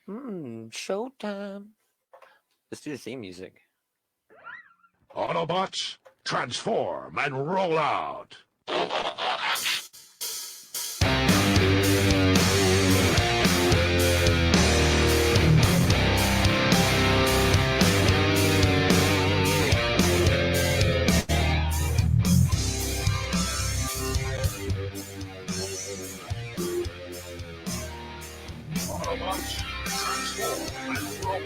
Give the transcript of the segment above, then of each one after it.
Showtime. Let's do the theme music. Autobots, transform and roll out. Autobots, transform and roll.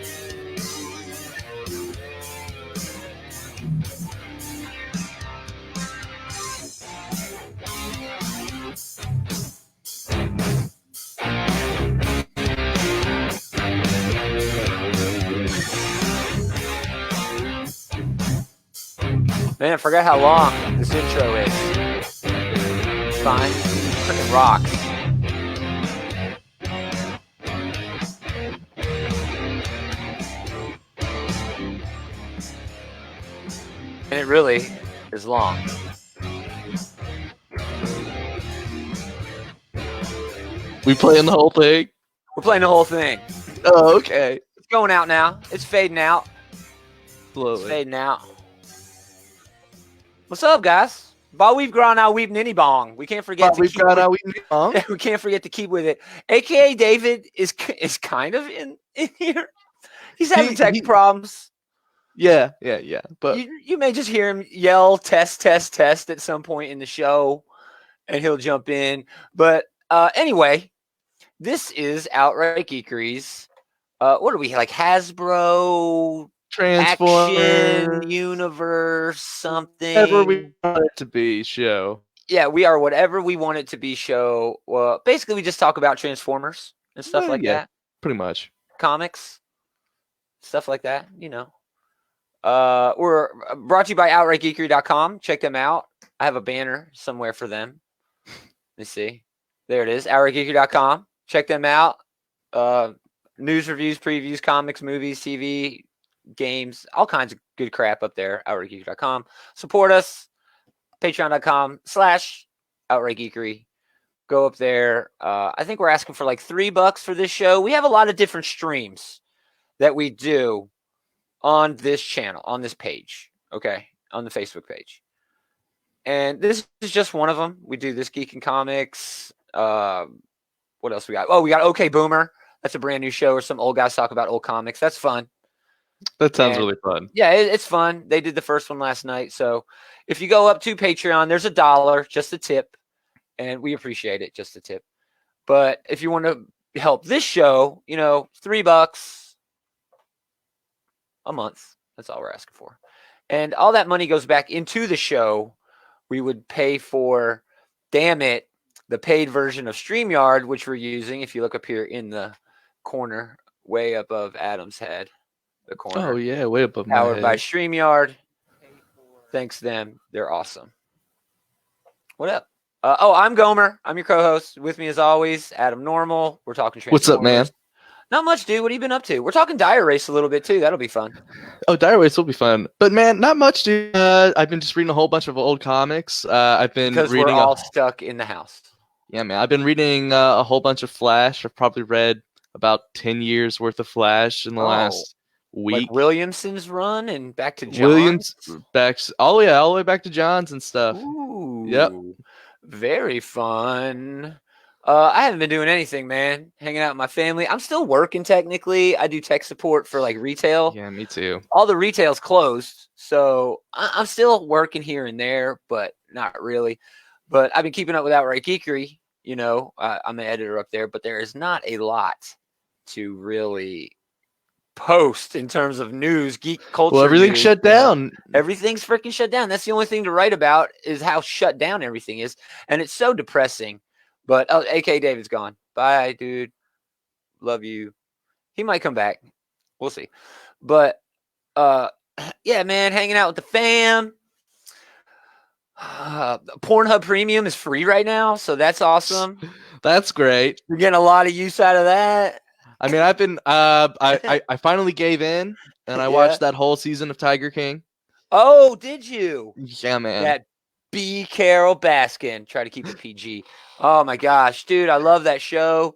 Man, I forgot how long this intro is. It's fine. Freaking rocks. And it really is long. We playing the whole thing? We're playing the whole thing. Oh, okay. It's going out now. It's fading out. Slowly. It's fading out. What's up, guys? While we've grown out, we've ninny bong. We can't forget. We can't forget to keep with it. AKADavid is kind of in here. He's having tech problems. Yeah. But you may just hear him yell test at some point in the show, and he'll jump in. But anyway, this is Outright Geekery's. What are we like? Hasbro. Action Universe something. Whatever we want it to be show. Yeah, we are whatever we want it to be show. Well, basically we just talk about Transformers and stuff like that. Pretty much. Comics. Stuff like that, you know. We're brought to you by OutrightGeekery.com. Check them out. I have a banner somewhere for them. Let me see. There it is. OutrightGeekery.com. Check them out. News, reviews, previews, comics, movies, TV, games, all kinds of good crap up there. OutrightGeekery.com. Support us. Patreon.com/OutrightGeekery. Go up there. I think we're asking for like $3 for this show. We have a lot of different streams that we do on this channel, on this page. Okay. On the Facebook page. And this is just one of them. We do this Geek and Comics. What else we got? Oh, we got OK Boomer. That's a brand new show where some old guys talk about old comics. That's fun. That sounds really fun. Yeah, it's fun. They did the first one last night. So if you go up to Patreon, there's $1, just a tip. And we appreciate it, just a tip. But if you want to help this show, you know, $3 a month. That's all we're asking for. And all that money goes back into the show. We would pay for, damn it, the paid version of StreamYard, which we're using. If you look up here in the corner, way above Adam's head. The corner. Oh, yeah, way above my Powered head. by StreamYard. Thanks them. They're awesome. What up? I'm Gaumer. I'm your co-host. With me as always, Adam Normal. We're talking Transformers. What's up, man? Not much, dude. What have you been up to? We're talking Dire Race a little bit, too. That'll be fun. Oh, Dire Race will be fun. But, man, not much, dude. I've been just reading a whole bunch of old comics. I've been because reading we're all stuck in the house. Yeah, man. I've been reading a whole bunch of Flash. I've probably read about 10 years worth of Flash in the last week. Like Williamson's run and back to John's? All the way back to John's and stuff. Ooh, yep. Very fun. I haven't been doing anything, man. Hanging out with my family. I'm still working technically. I do tech support for like retail. Yeah, me too. All the retail's closed. So I'm still working here and there, but not really. But I've been keeping up with Outright Geekery. You know, I'm an editor up there, but there is not a lot to really post in terms of news, geek culture. Well, everything's shut down. Everything's freaking shut down. That's the only thing to write about is how shut down everything is. And it's so depressing. But AKADavid's gone. Bye, dude. Love you. He might come back. We'll see. But yeah, man, hanging out with the fam. Pornhub Premium is free right now, so that's awesome. That's great. You're getting a lot of use out of that. I mean, I've been I finally gave in and I watched that whole season of Tiger King. Oh, did you? Yeah, man. That B. Carol Baskin. Try to keep it PG. Oh my gosh, dude, I love that show.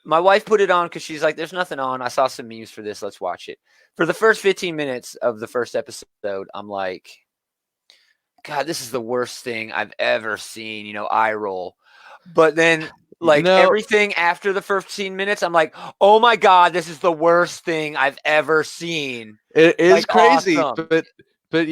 my wife put it on because she's like, "There's nothing on. I saw some memes for this. Let's watch it." For the first 15 minutes of the first episode, I'm like, God, this is the worst thing I've ever seen. Eye roll. But then, like everything after the first 15 minutes, I'm like, oh my God, this is the worst thing I've ever seen. It is Like, crazy, awesome. but it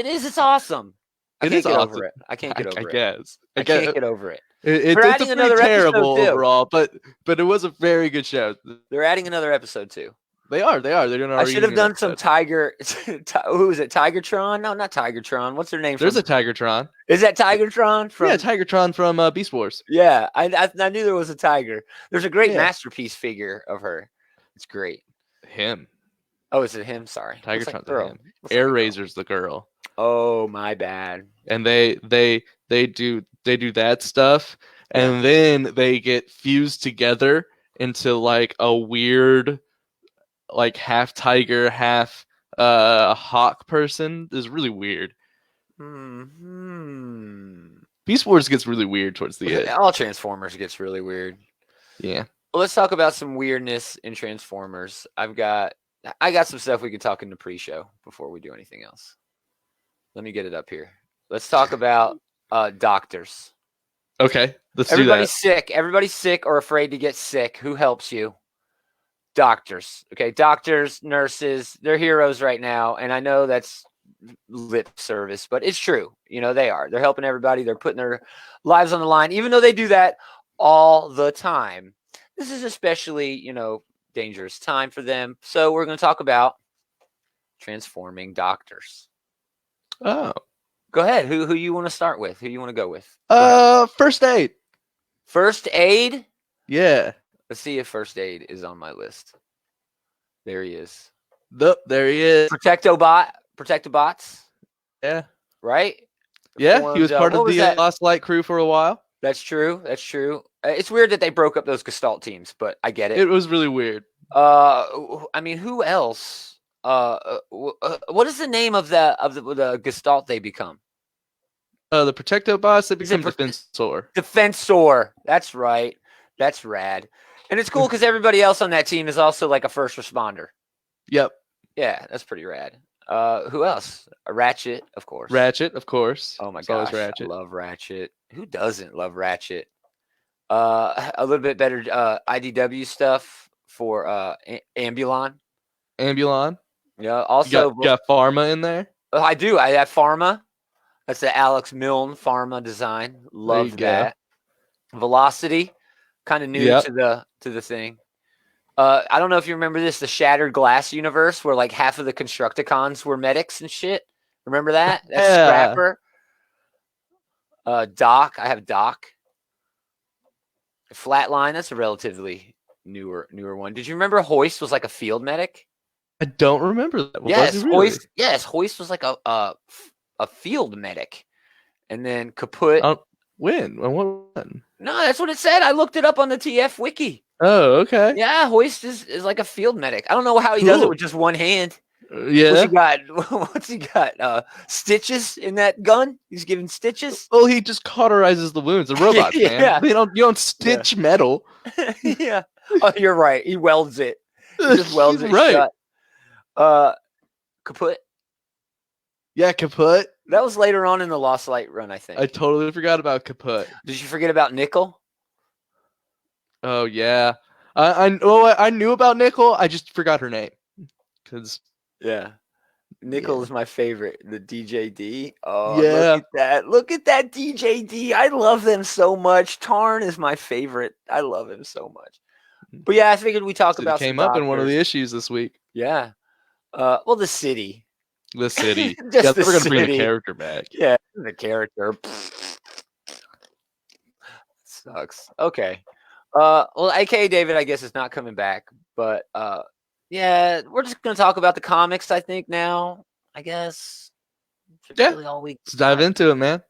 is. It's awesome. I can't get over awesome. it. I can't get over I it. guess. I can't get over it. It's a pretty terrible overall, but it was a very good show. They're adding another episode too. They are. They're doing. I should have done some Tiger. Who is it? Tigertron? No, not Tigertron. What's their name? There's a Tigertron. Is that Tigertron? Yeah, Tigertron from Beast Wars. Yeah, I knew there was a tiger. There's a great masterpiece figure of her. It's great. Him. Oh, is it him? Sorry. Tigertron's him. Air Razor's the girl. Oh, my bad. And they do that stuff, and then they get fused together into like a weird, like half tiger, half hawk person. Is really weird. Beast Wars gets really weird towards the end. All Transformers gets really weird. Yeah. Well, let's talk about some weirdness in Transformers. I got some stuff we could talk in the pre-show before we do anything else. Let me get it up here. Let's talk about doctors. Okay, let's do that. Everybody's sick. Everybody's sick or afraid to get sick. Who helps you? Doctors. Okay, doctors, nurses, they're heroes right now. And I know that's lip service, but it's true. They are. They're helping everybody. They're putting their lives on the line, even though they do that all the time. This is especially, dangerous time for them. So we're going to talk about transforming doctors. Oh. Go ahead. Who you want to start with? Who you want to go with? First Aid. First Aid? Yeah. Let's see if First Aid is on my list. There he is. There he is. Protectobots? Yeah. Right? Yeah, he was part of the Lost Light crew for a while. That's true. It's weird that they broke up those Gestalt teams, but I get it. It was really weird. I mean, who else? What is the name of the Gestalt they become? The Protectobots, they become Defensor. Defensor. That's right. That's rad. And it's cool because everybody else on that team is also like a first responder. Yep. Yeah, that's pretty rad. Who else? Ratchet, of course. Ratchet, of course. Oh my gosh, Ratchet. I love Ratchet. Who doesn't love Ratchet? A little bit better IDW stuff for Ambulon. Ambulon. Yeah. Also, you got Pharma in there. I do. I have Pharma. That's the Alex Milne Pharma design. Love that. Velocity, kind of new to the thing. I don't know if you remember this, the Shattered Glass universe, where like half of the Constructicons were medics and shit. Remember that? That's Scrapper. Doc. I have Doc. Flatline. That's a relatively newer one. Did you remember Hoist was like a field medic? I don't remember that. Yes, really? Hoist. Yes, Hoist was like a field medic, and then Kaput. When? When? No, that's what it said. I looked it up on the TF wiki. Oh, okay. Yeah, Hoist is like a field medic. I don't know how he does it with just one hand. Yeah. What's he got? Stitches in that gun? He's giving stitches? Well, he just cauterizes the wounds. The robots, man. You don't stitch metal. Yeah. Oh, you're right. He welds it. He just welds it shut. Kaput. Yeah, Kaput. That was later on in the Lost Light run, I think. I totally forgot about Kaput. Did you forget about Nickel? Oh yeah, I knew about Nickel. I just forgot her name. Nickel is my favorite. The DJD. Oh yeah, look at that DJD. I love them so much. Tarn is my favorite. I love him so much. But yeah, I figured we talk about. It came up in one of the issues this week. Yeah. Well, the city. The city. Just we're gonna bring the character back. Yeah, the character. Sucks. Okay. Well, AKADavid, I guess, is not coming back, but yeah, we're just gonna talk about the comics. I think now, I guess. Really all week. Let's dive into it, man.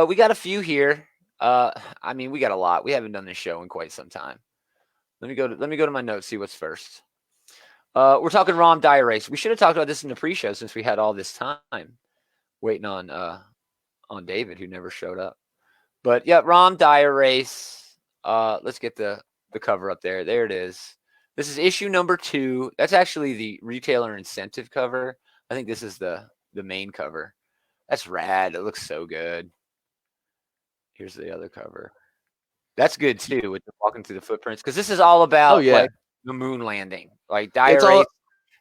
We got a few here. I mean, we got a lot. We haven't done this show in quite some time. Let me go to my notes. See what's first. We're talking ROM Dire Race. We should have talked about this in the pre-show since we had all this time waiting on David, who never showed up. But yeah, ROM Dire Race. Let's get the cover up there. There it is. This is issue number 2. That's actually the retailer incentive cover. I think this is the main cover. That's rad. It looks so good. Here's the other cover. That's good too, with the walking through the footprints, because this is all about like the moon landing, like Dire Wraith all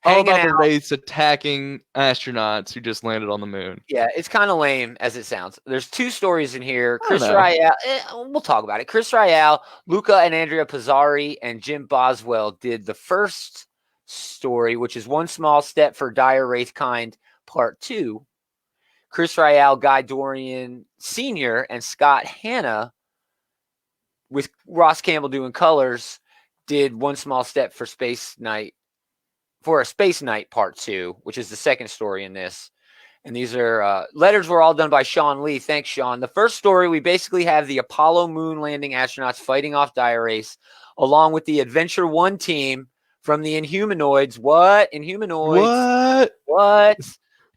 hanging about the out. Wraiths attacking astronauts who just landed on the moon. Yeah, it's kind of lame as it sounds. There's 2 stories in here. I Chris don't know. Ryall, we'll talk about it. Chris Ryall, Luca and Andrea Pizzari, and Jim Boswell did the first story, which is One Small Step for Dire Wraith Kind, Part 2. Chris Ryall, Guy Dorian Sr., and Scott Hanna, with Ross Campbell doing colors, did One Small Step for Space Night, for a Space Night Part 2, which is the second story in this. And these are letters were all done by Sean Lee. Thanks, Sean. The first story, we basically have the Apollo moon landing astronauts fighting off Dire Wraiths, along with the Adventure 1 team from the Inhumanoids. What? Inhumanoids? What?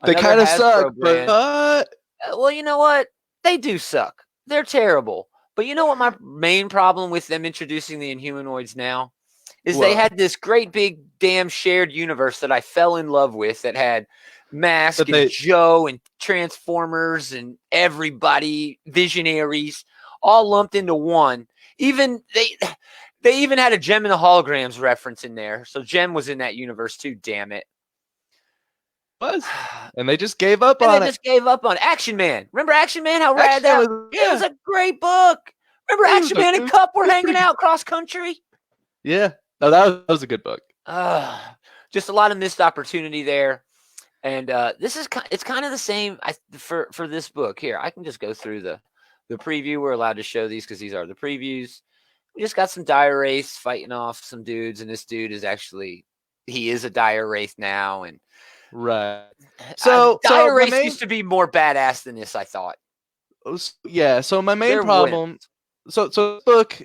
They kind of suck, brand. but Well, you know what? They do suck. They're terrible. But you know what my main problem with them introducing the Inhumanoids now is? They had this great big damn shared universe that I fell in love with, that had Mask and Joe and Transformers and everybody, Visionaries, all lumped into one. Even they even had a Gem and the Holograms reference in there. So Gem was in that universe too, damn it. And they just gave up on it. Just gave up on Action Man. Remember Action Man? How rad that was? Yeah. It was a great book. Remember Action Man and Cup were hanging out cross country? Yeah. No, that was a good book. Just a lot of missed opportunity there. And it's kind of the same for this book here. I can just go through the preview. We're allowed to show these because these are the previews. We just got some Dire Wraiths fighting off some dudes, and this dude is he is a Dire Wraith now, and right. So Dire Wraiths used to be more badass than this, I thought. Yeah. So my main problem. So the book,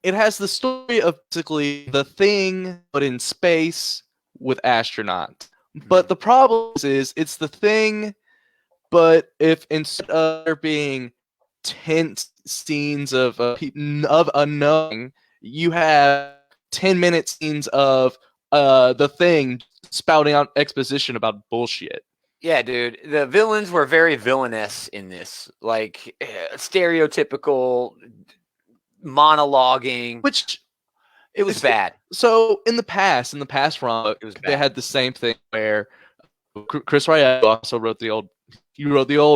it has the story of basically the Thing, but in space with astronauts. But the problem is it's the Thing, but if instead of there being tense scenes of unknowing, you have 10-minute scenes of the Thing spouting out exposition about bullshit. Yeah, dude. The villains were very villainous in this, like stereotypical monologuing, which it was bad. So in the past run, they had the same thing where Chris Ryall also wrote the old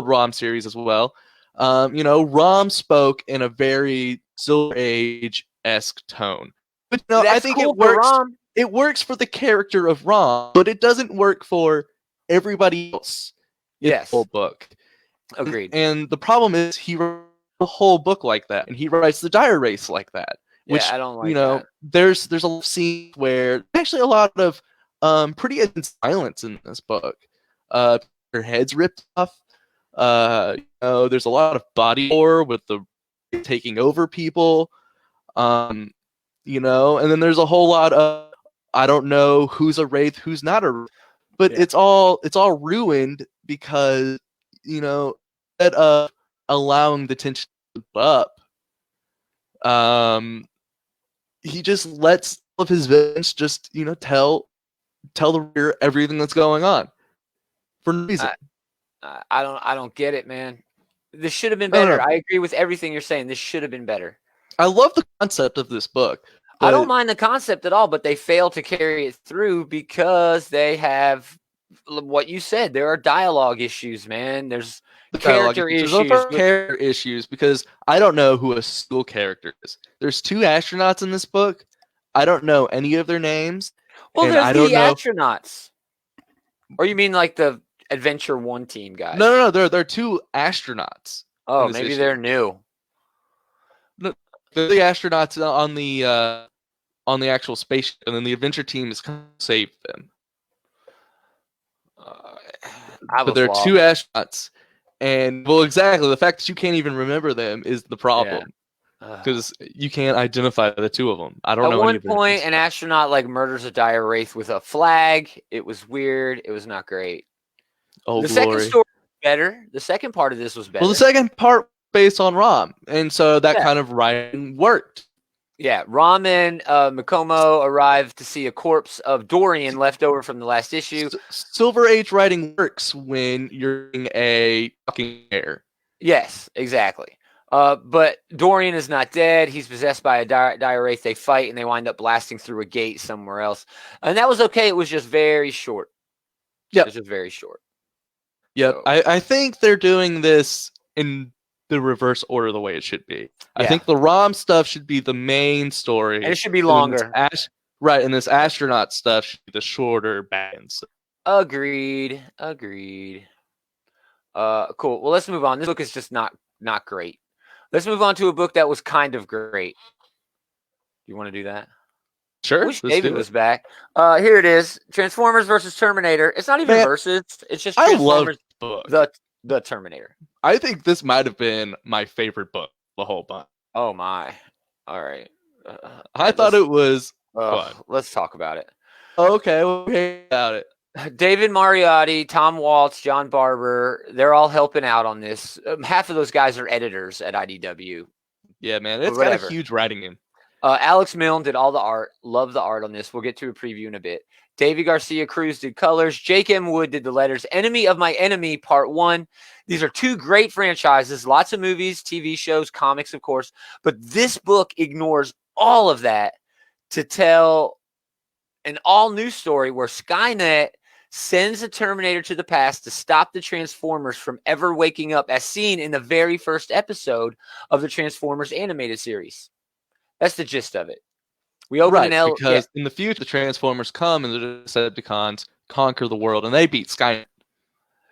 ROM series as well. ROM spoke in a very Silver Age-esque tone, but I think it works. It works for the character of ROM, but it doesn't work for everybody else in the whole book. Agreed. And the problem is he wrote the whole book like that, and he writes the Dire Wraiths like that. Which, I don't like that. There's a scene where actually a lot of pretty intense violence in this book. Her head's ripped off. There's a lot of body horror with the taking over people. And then there's a whole lot of I don't know who's a Wraith, who's not a Wraith. But it's all ruined because, instead of allowing the tension to build up, he just lets all of his villains just, tell the reader everything that's going on for no reason. I don't get it, man. This should have been better. I agree with everything you're saying. This should have been better. I love the concept of this book. I don't mind the concept at all, but they fail to carry it through because they have what you said. There are dialogue issues, man. There's character issues. Character issues because I don't know who a single character is. There's 2 astronauts in this book. I don't know any of their names. Well, there's the astronauts. Or you mean like the Adventure 1 team guys? No. They're 2 astronauts. Oh, maybe they're new. They're the astronauts on the actual spaceship, and then the adventure team is coming to save them. But there are 2 astronauts, and exactly the fact that you can't even remember them is the problem, because you can't identify the 2 of them. I don't know. At one point, an astronaut murders a Dire Wraith with a flag. It was weird. It was not great. Oh, the second story was better. The second part of this was better. Well, the second part based on Rom, and so that Yeah. kind of writing worked. Yeah, Rom and Mikomo arrive to see a corpse of Dorian left over from the last issue. Silver Age writing works when you're in a fucking air. Yes, exactly. But Dorian is not dead. He's possessed by a dire wraith. They fight, and they wind up blasting through a gate somewhere else. And that was okay. It was just very short. Yep. It was just very short. Yep. So, I think they're doing this in the reverse order the way it should be. I Yeah. think the Rom stuff should be the main story. and it should be and then longer. Right, and this astronaut stuff should be the shorter back-end. Agreed. Cool. Well, let's move on. This book is just not great. Let's move on to a book that was kind of great. You want to do that? Sure. I wish David was back. Here it is: Transformers versus Terminator. It's not even versus. It's just I love Transformers. the book. The Terminator. I think this might have been my favorite book the whole bunch. Oh my! All right. I thought it was fun. Let's talk about it. Okay, about it. David Mariotti, Tom Waltz, John Barber—they're all helping out on this. Half of those guys are editors at IDW. Yeah, man, it's Whatever. got a huge writing in. Alex Milne did all the art. Love the art on this. We'll get to a preview in a bit. David Garcia Cruz did colors. Jake M. Wood did the letters. Enemy of My Enemy, Part 1. These are two great franchises. Lots of movies, TV shows, comics, of course. But this book ignores all of that to tell an all-new story where Skynet sends a Terminator to the past to stop the Transformers from ever waking up, as seen in the very first episode of the Transformers animated series. That's the gist of it. We open because in the future the Transformers come and the Decepticons conquer the world and they beat Skynet.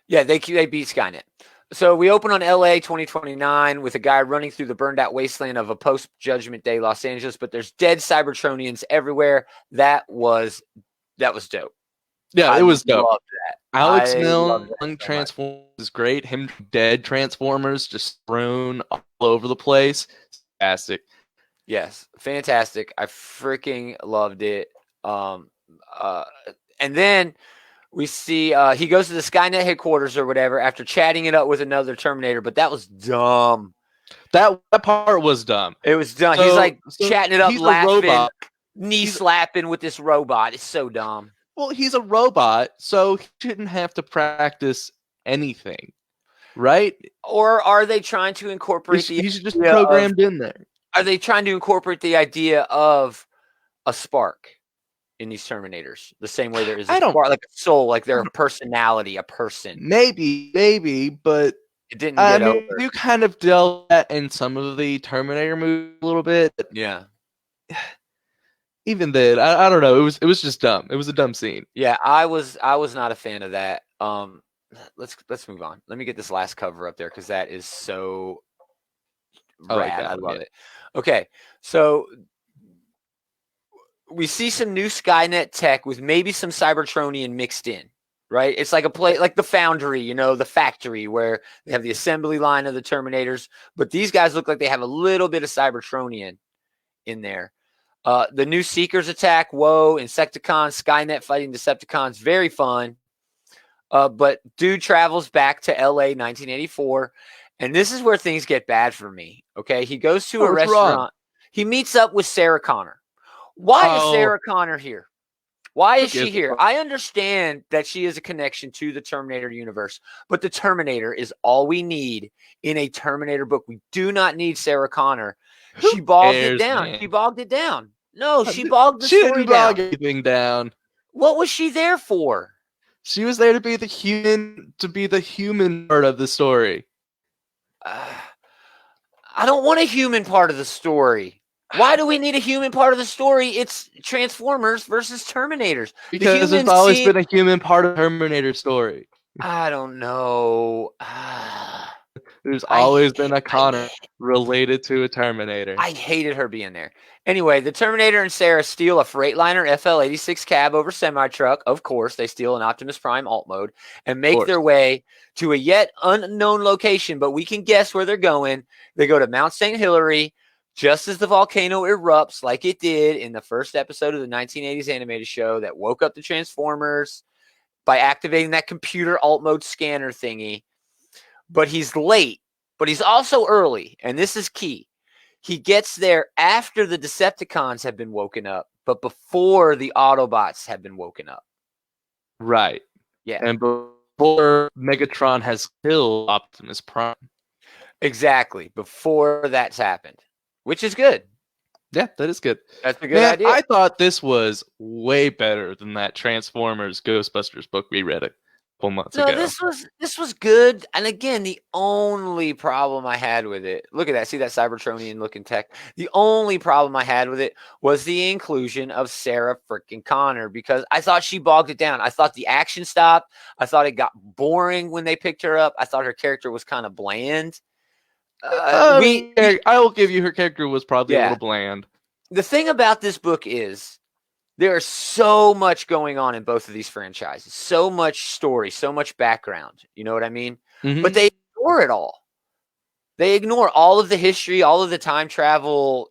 Yeah, they beat Skynet. So we open on LA 2029 with a guy running through the burned out wasteland of a post-Judgment Day Los Angeles, but there's dead Cybertronians everywhere. That was dope. Yeah, it was dope. Loved that. Alex Milne Transformers is great. Him dead Transformers just thrown all over the place. Fantastic. Yes, fantastic. I freaking loved it. And then we see he goes to the Skynet headquarters or whatever after chatting it up with another Terminator, but that was dumb. That part was dumb. It was dumb. He's like chatting it up, laughing, knee slapping with this robot. It's so dumb. Well, he's a robot, so he shouldn't have to practice anything, right? Or are they trying to incorporate He's just programmed in there. Are they trying to incorporate the idea of a spark in these Terminators? The same way there is a spark, like a soul, like they're a personality, a person. Maybe, but it didn't get over. You kind of dealt that in some of the Terminator movies a little bit. Yeah. Even then, I don't know. It was just dumb. It was a dumb scene. Yeah, I was not a fan of that. Let's move on. Let me get this last cover up there because that is so rad. I love it. Okay, so we see some new Skynet tech with maybe some Cybertronian mixed in, right? It's like a play, like the Foundry, the factory where they have the assembly line of the Terminators, but these guys look like they have a little bit of Cybertronian in there. The new Seekers attack, whoa, Insecticons, Skynet fighting Decepticons, very fun. But dude travels back to LA 1984. And this is where things get bad for me. Okay. He goes to a restaurant. Wrong? He meets up with Sarah Connor. Why is Sarah Connor here? Why is she here? I understand that she is a connection to the Terminator universe, but the Terminator is all we need in a Terminator book. We do not need Sarah Connor. She bogged it down. Man. She bogged it down. No, she bogged the story down. She didn't bog anything down. What was she there for? She was there to be the human part of the story. I don't want a human part of the story. Why do we need a human part of the story? It's Transformers versus Terminators. Because there's always been a human part of Terminator story. I don't know. There's always been a Connor related to a Terminator. I hated her being there. Anyway, the Terminator and Sarah steal a Freightliner FL86 cab over semi-truck. Of course, they steal an Optimus Prime alt mode and make their way to a yet unknown location, but we can guess where they're going. They go to Mount St. Hilary just as the volcano erupts like it did in the first episode of the 1980s animated show that woke up the Transformers by activating that computer alt mode scanner thingy. But he's late But he's also early, and this is key. He gets there after the Decepticons have been woken up, but before the Autobots have been woken up. Right. Yeah. And before Megatron has killed Optimus Prime. Exactly. Before that's happened, which is good. Yeah, that is good. That's a good Man, idea. I thought this was way better than that Transformers Ghostbusters book we read a couple months No, ago. this was good. And again, the only problem I had with it, look at that, see that Cybertronian looking tech. The only problem I had with it was the inclusion of Sarah freaking Connor, because I thought she bogged it down. I thought the action stopped. I thought it got boring when they picked her up. I thought her character was kind of bland. I will give you her character was probably a little bland. The thing about this book is there's so much going on in both of these franchises, so much story, so much background. You know what I mean? Mm-hmm. But they ignore it all. They ignore all of the history, all of the time travel,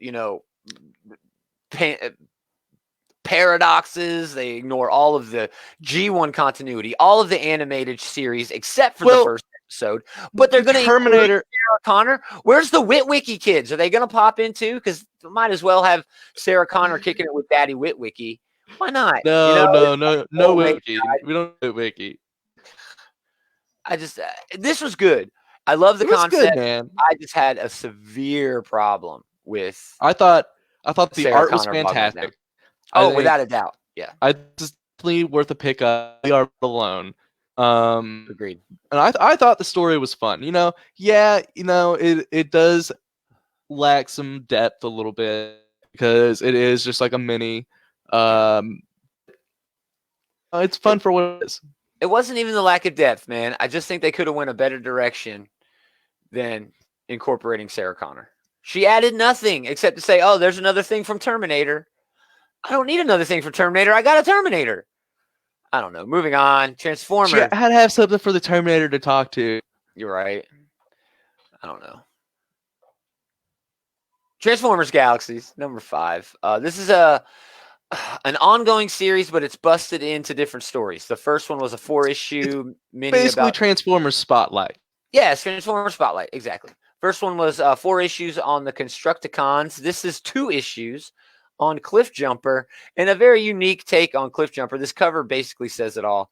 paradoxes. They ignore all of the G1 continuity, all of the animated series, except for the first episode. But they're going to Terminator Sarah Connor. Where's the Witwicky kids? Are they going to pop in too? Because might as well have Sarah Connor kicking it with Daddy Witwicky. Why not? No Wiki. We don't do Wiki. I just this was good. I love the concept. Good, man. I just had a severe problem with. I thought the Sarah art was Connor fantastic. Without a doubt, yeah. I just worth a pick up. The art alone. Agreed. And I thought the story was fun. It does lack some depth a little bit because it is just like a mini. It's fun for what it is. It wasn't even the lack of depth, man. I just think they could have went a better direction than incorporating Sarah Connor. She added nothing except to say, "Oh, there's another thing from Terminator." I don't need another thing from Terminator. I got a Terminator. I don't know. Moving on. Transformers. She had to have something for the Terminator to talk to. You're right. I don't know. Transformers Galaxies, number 5. This is an ongoing series, but it's busted into different stories. The first one was a 4-issue mini. Basically, Transformers Spotlight. Yes, Transformers Spotlight. Exactly. First one was 4 issues on the Constructicons. This is 2 issues on Cliff Jumper, and a very unique take on Cliff Jumper. This cover basically says it all.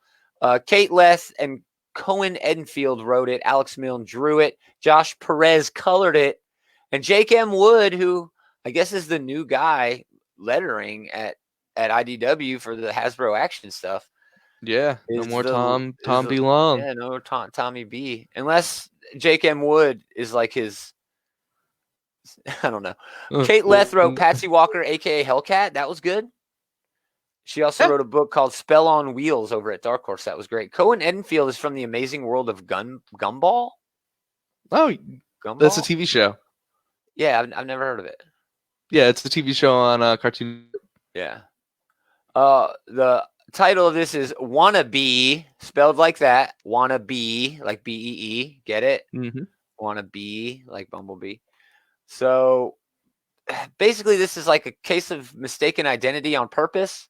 Kate Leth and Cohen Edenfield wrote it. Alex Milne drew it. Josh Perez colored it. And Jake M. Wood, who I guess is the new guy lettering at IDW for the Hasbro action stuff. Yeah, no more Tom B. Long. Yeah, no Tommy B. Unless Jake M. Wood is like his... I don't know. Kate Leth wrote Patsy Walker, a.k.a. Hellcat. That was good. She also wrote a book called Spell on Wheels over at Dark Horse. That was great. Cohen Edenfield is from the Amazing World of Gumball. Oh, Gumball? That's a TV show. Yeah, I've never heard of it. Yeah, it's a TV show on Cartoon. Yeah. The title of this is Wannabe, spelled like that. Wannabe, like B-E-E. Get it? Mm-hmm. Wannabe, like Bumblebee. So basically, this is like a case of mistaken identity on purpose.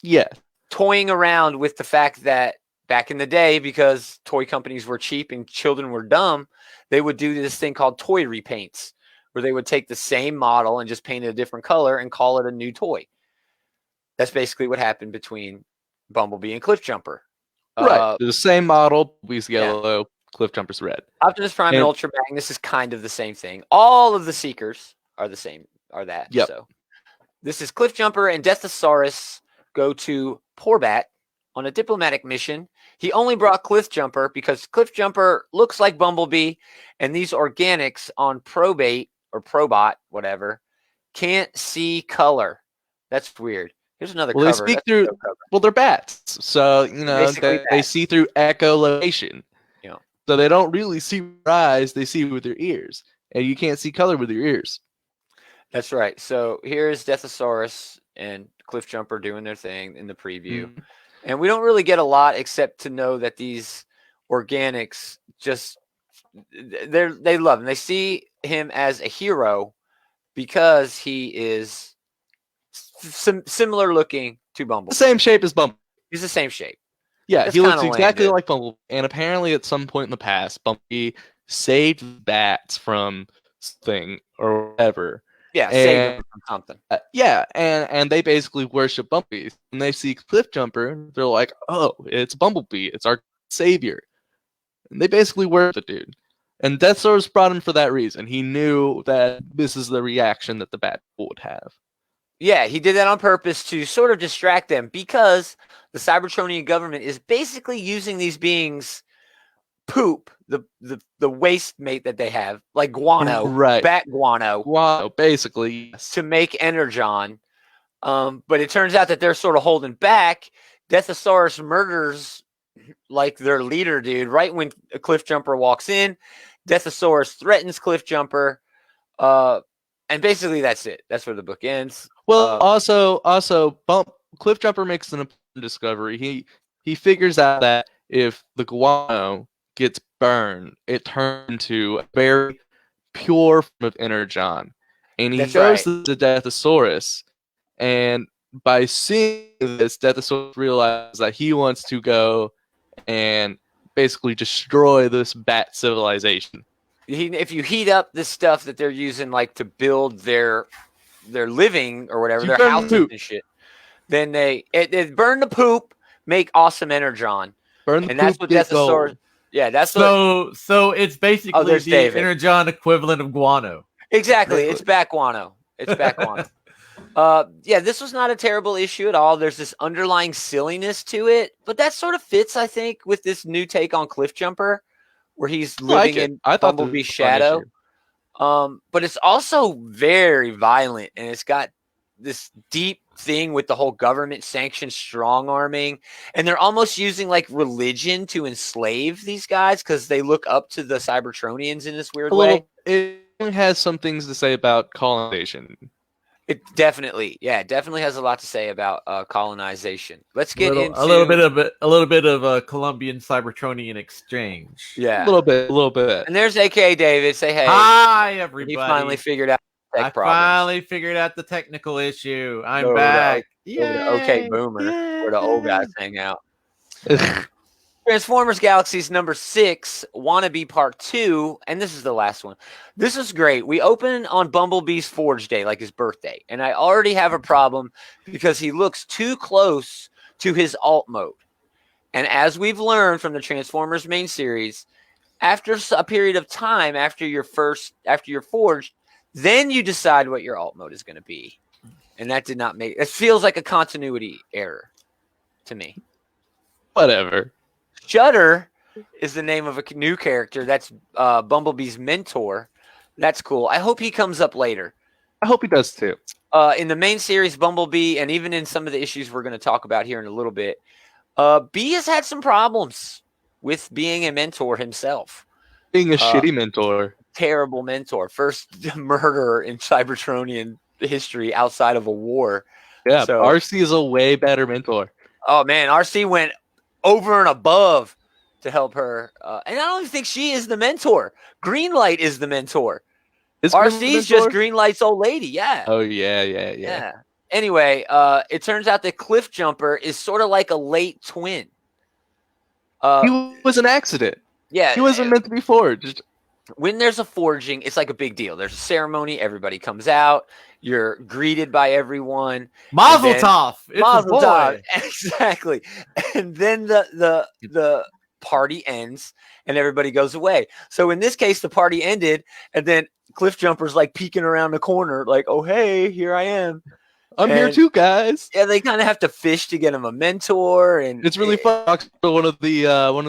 Yeah. Toying around with the fact that back in the day, because toy companies were cheap and children were dumb, they would do this thing called toy repaints, where they would take the same model and just paint it a different color and call it a new toy. That's basically what happened between Bumblebee and Cliff Jumper. Right. The same model, Beast yellow, Cliff Jumper's red. Optimus Prime and Ultra Magnus is kind of the same thing. All of the Seekers are the same, are that. Yep. So this is Cliff Jumper and Deathosaurus go to Porbat on a diplomatic mission. He only brought Cliff Jumper because Cliff Jumper looks like Bumblebee, and these organics on Probate or Probot, whatever, can't see color. That's weird. Here's another cover. They speak through. Well, they're bats, so they see through echolocation. Yeah. So they don't really see with their eyes; they see with their ears, and you can't see color with your ears. That's right. So here's Deathosaurus and Cliff Jumper doing their thing in the preview, and we don't really get a lot except to know that these organics they love him. They see him as a hero because he is similar looking to Bumblebee. The same shape as Bumblebee. He's the same shape. Yeah, That's he looks exactly lame, like Bumblebee. And apparently, at some point in the past, Bumblebee saved bats from something or whatever. Yeah, save them from something. Yeah, and they basically worship bumblebees. When they see Cliffjumper, they're like, "Oh, it's Bumblebee. It's our savior." And they basically worship the dude. And Death Source brought him for that reason. He knew that this is the reaction that the bat would have. Yeah, he did that on purpose to sort of distract them because the Cybertronian government is basically using these beings' poop, the waste mate that they have, like guano, Right. bat guano, Basically, yes. to make energon. But it turns out that they're sort of holding back. Deathosaurus murders like their leader, dude. Right when a Cliffjumper walks in, Deathosaurus threatens Cliffjumper. And basically that's it. That's where the book ends. Well, also, Cliffjumper makes an important discovery. He figures out that if the guano gets burned, it turns into a very pure form of energon, and he goes to Deathosaurus, and by seeing this, Deathosaurus realizes that he wants to go and basically destroy this bat civilization. If you heat up this stuff that they're using, like to build their living or whatever, their houses and shit, then they burn the poop, make awesome energon, and that's what Deathosaurus. Yeah, that's so it's basically the energon equivalent of guano. Exactly, it's bat guano. It's bat guano. Yeah, this was not a terrible issue at all. There's this underlying silliness to it, but that sort of fits, I think, with this new take on Cliffjumper, where he's living in Bumblebee's shadow. But it's also very violent, and it's got this deep thing with the whole government sanctioned strong arming, and they're almost using like religion to enslave these guys because they look up to the Cybertronians in this weird way. It has some things to say about colonization. It definitely has a lot to say about colonization. Let's get into a little bit of a Colombian Cybertronian exchange. Yeah, a little bit. And there's AKADavid. Say hey. Hi, everybody. He finally figured out. Finally figured out the technical issue. I'm back. Okay, Boomer, where the old guys hang out. Transformers Galaxies number 6, Wannabe Part 2, and this is the last one. This is great. We open on Bumblebee's Forge Day, like his birthday, and I already have a problem because he looks too close to his alt mode. And as we've learned from the Transformers main series, after a period of time, after you're forged, then you decide what your alt mode is going to be. And that did not make it. Feels like a continuity error to me. Whatever. Shudder is the name of a new character. That's Bumblebee's mentor. That's cool. I hope he comes up later. I hope he does too. In the main series, Bumblebee, and even in some of the issues we're going to talk about here in a little bit, B has had some problems with being a mentor himself. Being a shitty mentor. Terrible mentor. First murderer in Cybertronian history outside of a war. Yeah, so, RC is a way better mentor. Oh, man. RC went over and above to help her. And I don't even think she is the mentor. Greenlight is the mentor. RC's just Greenlight's old lady. Yeah. Oh, yeah. Anyway, it turns out that Cliffjumper is sort of like a late twin. He was an accident. Yeah. He wasn't meant to be forged. When there's a forging, it's like a big deal. There's a ceremony. Everybody comes out. You're greeted by everyone. Mazel tov. Mazel tov. Exactly. And then the party ends and everybody goes away. So in this case, the party ended, and then Cliffjumper's like peeking around the corner, like, "Oh, hey, here I am. I'm here too, guys." Yeah, they kind of have to fish to get him a mentor, and it's really fun. Talks to one of the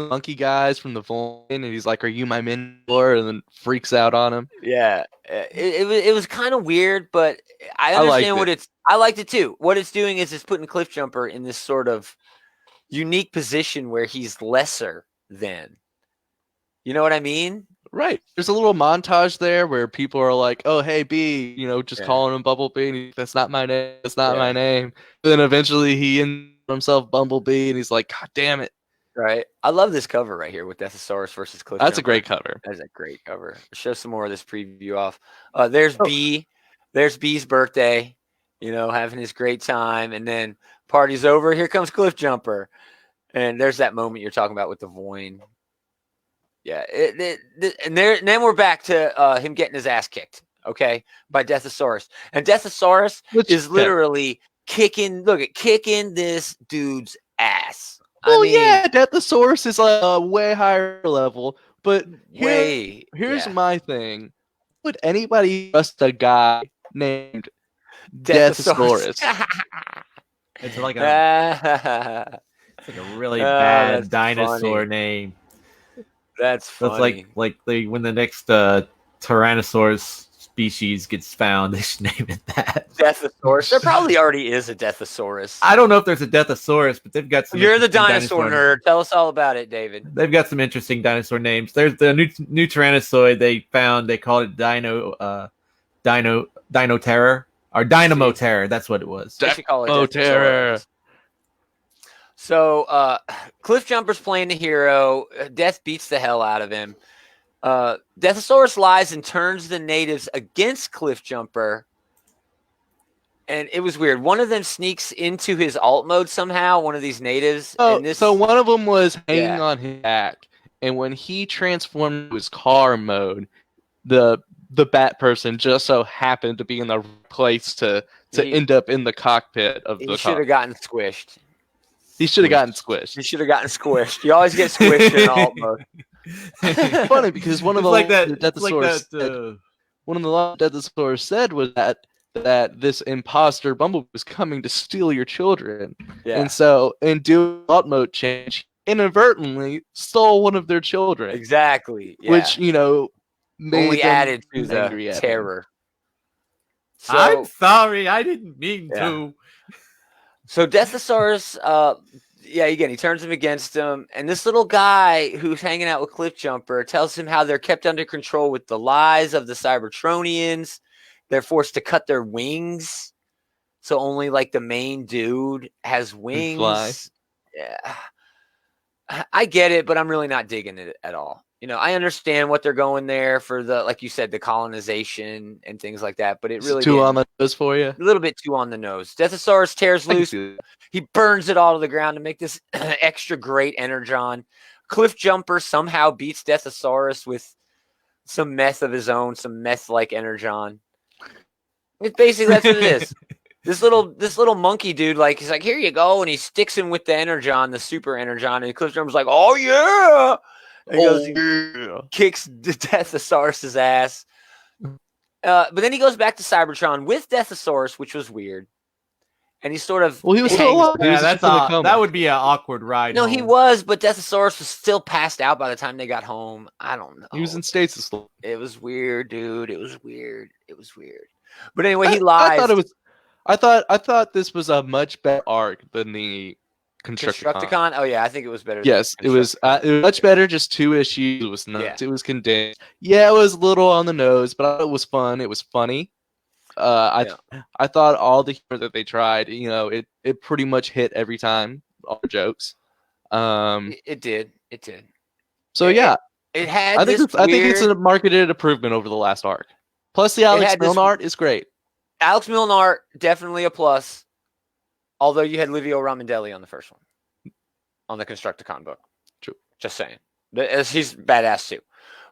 monkey guys from the Vine, and he's like, "Are you my mentor?" And then freaks out on him. Yeah, it was kind of weird, but I understand what it's. I liked it too. What it's doing is it's putting Cliffjumper in this sort of unique position where he's lesser than. You know what I mean? Right. There's a little montage there where people are like, "Oh, hey, B," just calling him Bumblebee. And that's not my name. That's not my name. And then eventually he ends himself Bumblebee, and he's like, "God damn it!" Right. I love this cover right here with Deathosaurus versus Cliffjumper. That's a great cover. That's a great cover. Show some more of this preview off. There's B. There's B's birthday. Having his great time, and then party's over. Here comes Cliffjumper, and there's that moment you're talking about with the Void. Yeah, and then we're back to him getting his ass kicked, okay, by Deathosaurus. And Deathosaurus is literally kicking this dude's ass. Well, yeah, Deathosaurus is like a way higher level, but here's my thing. Would anybody trust a guy named Deathosaurus? It's like a really bad dinosaur name. That's funny. That's like when the next Tyrannosaurus species gets found, they should name it that. Deathosaurus. There probably already is a Deathosaurus. I don't know if there's a Deathosaurus, but they've got some. You're the dinosaur nerd. Tell us all about it, David. They've got some interesting dinosaur names. There's the new Tyrannosaurus they found. They called it Dino Terror or Dynamo Terror. That's what it was. Dynamo Terror. So Cliff Jumper's playing the hero. Death beats the hell out of him. Deathosaurus lies and turns the natives against Cliff Jumper. And it was weird. One of them sneaks into his alt mode somehow, one of these natives. So one of them was hanging on his back. And when he transformed to his car mode, the bat person just so happened to be in the place to end up in the cockpit of the car. He should have gotten squished. He should have gotten squished. He should have gotten squished. You always get squished in alt mode. Funny because one of the like that Deathosaurus one of the Deathosaurus said was that this imposter Bumblebee was coming to steal your children. Yeah. And so in doing alt mode change, inadvertently stole one of their children. Exactly. Yeah. Which, only added to the terror. So, I'm sorry, I didn't mean to. So Deathosaurus, again, he turns him against him. And this little guy who's hanging out with Cliff Jumper tells him how they're kept under control with the lies of the Cybertronians. They're forced to cut their wings. So only like the main dude has wings. Fly. Yeah. I get it, but I'm really not digging it at all. I understand what they're going there for like you said, the colonization and things like that, but it really too on the nose for you. A little bit too on the nose. Deathosaurus tears loose. He burns it all to the ground to make this extra great energon. Cliff Jumper somehow beats Deathosaurus with some meth of his own, some meth-like energon. It's basically that's what it is. This little monkey dude, he's like, here you go, and he sticks him with the energon, the super energon, and Cliff Jumper's like, oh yeah. He kicks Deathosaurus' ass. But then he goes back to Cybertron with Deathosaurus, which was weird. And he sort of he was still alive. Yeah, that would be an awkward ride. No, he was, but Deathosaurus was still passed out by the time they got home. I don't know. He was in stasis. It was weird, dude. It was weird. But anyway, he lies. I thought this was a much better arc than the Constructicon. Oh yeah, I think it was better. Yes, it was much better. Just 2 issues. It was nuts. Yeah. It was condensed. Yeah, it was a little on the nose, but I thought it was fun. It was funny. I thought all the humor that they tried, it pretty much hit every time. All the jokes. It did. So yeah, it had. I think it's a marketed improvement over the last arc. Plus, the Alex Milne art is great. Alex Milne art definitely a plus. Although you had Livio Ramondelli on the first one, on the Constructicon book. True. Just saying. He's badass too.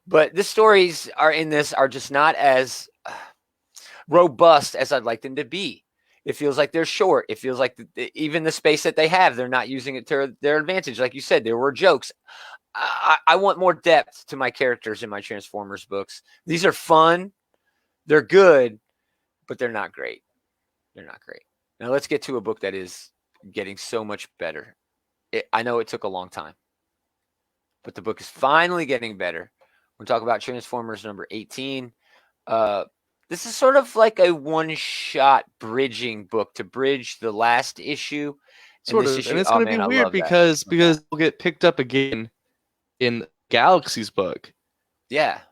But the stories are just not as robust as I'd like them to be. It feels like they're short. It feels like even the space that they have, they're not using it to their advantage. Like you said, there were jokes. I want more depth to my characters in my Transformers books. These are fun. They're good, but they're not great. Now let's get to a book that is getting so much better. I know it took a long time, but the book is finally getting better. We're talking about Transformers number 18. This is sort of like a one-shot bridging book to bridge the last issue. And it's going to be weird because we'll get picked up again in Galaxy's book. Yeah.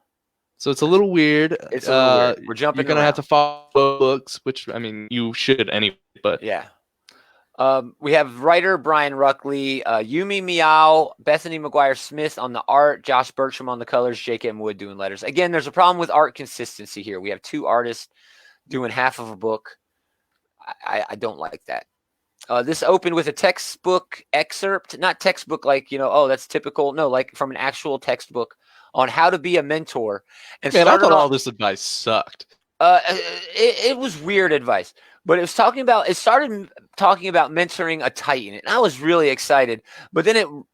So it's a little weird. It's a little weird. We're jumping. You're going to have to follow books, which, I mean, you should anyway. But yeah. We have writer Brian Ruckley, Yumi Meow, Bethany McGuire-Smith on the art, Josh Bertram on the colors, J.K. Wood doing letters. Again, there's a problem with art consistency here. We have 2 artists doing half of a book. I don't like that. This opened with a textbook excerpt, not textbook like, that's typical. No, like from an actual textbook on how to be a mentor. And Man, I started thought off- all this advice sucked. it was weird advice, but it started talking about mentoring a Titan, and I was really excited. But then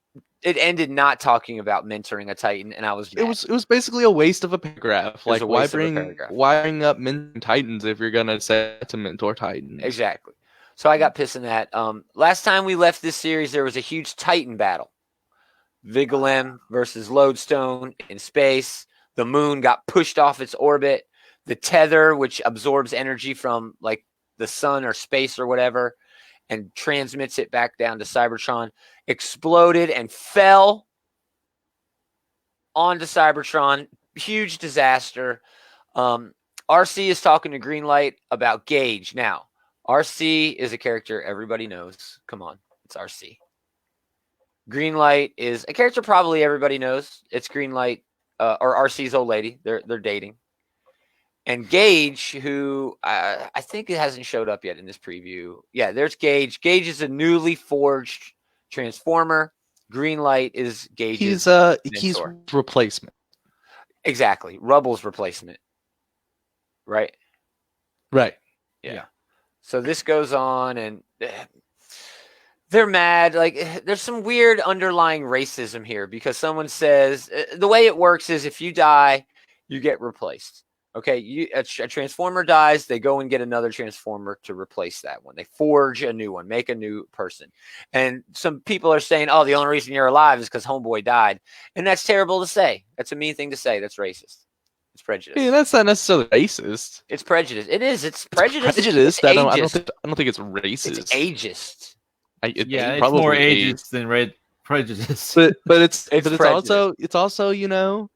it ended not talking about mentoring a Titan, and I was mad. It was basically a waste of a paragraph. was Like, a why waste of a bring paragraph. up mentoring Titans if you're gonna say to mentor Titans? Exactly. So I got pissed in that. Last time we left this series, there was a huge Titan battle. Vigilem versus Lodestone in space. The moon got pushed off its orbit. The tether, which absorbs energy from like the sun or space or whatever, and transmits it back down to Cybertron, exploded and fell onto Cybertron. Huge disaster. RC is talking to Greenlight about Gage. Now, RC is a character everybody knows. Come on, it's RC. Greenlight is a character probably everybody knows. It's Greenlight or RC's old lady. They're dating. And Gage, who I think it hasn't showed up yet in this preview. Yeah, there's Gage. Gage is a newly forged Transformer. Greenlight is Gage's He's mentor. replacement. Exactly. Rubble's replacement. Right? Right. Yeah. So this goes on, and they're mad. Like, there's some weird underlying racism here because someone says the way it works is if you die, you get replaced. Okay, a Transformer dies, they go and get another Transformer to replace that one. They forge a new one, make a new person. And some people are saying, oh, the only reason you're alive is because Homeboy died. And that's terrible to say. That's a mean thing to say. That's racist. It's prejudice. Yeah, that's not necessarily racist. It's prejudice. It is. It's prejudice. Prejudice. It's I don't think it's racist. It's ageist. It's probably more is. ageist than red prejudice. But it's prejudice. also you know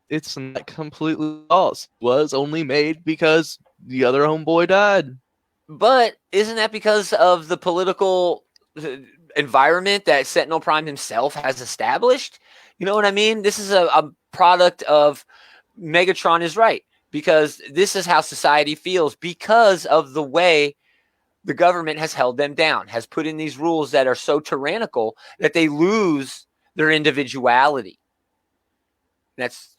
it's not completely false. It was only made because the other homeboy died. But isn't that because of the political environment that Sentinel Prime himself has established? You know what I mean? This is a product of Megatron is right, because this is how society feels because of the way the government has held them down, has put in these rules that are so tyrannical that they lose their individuality. That's,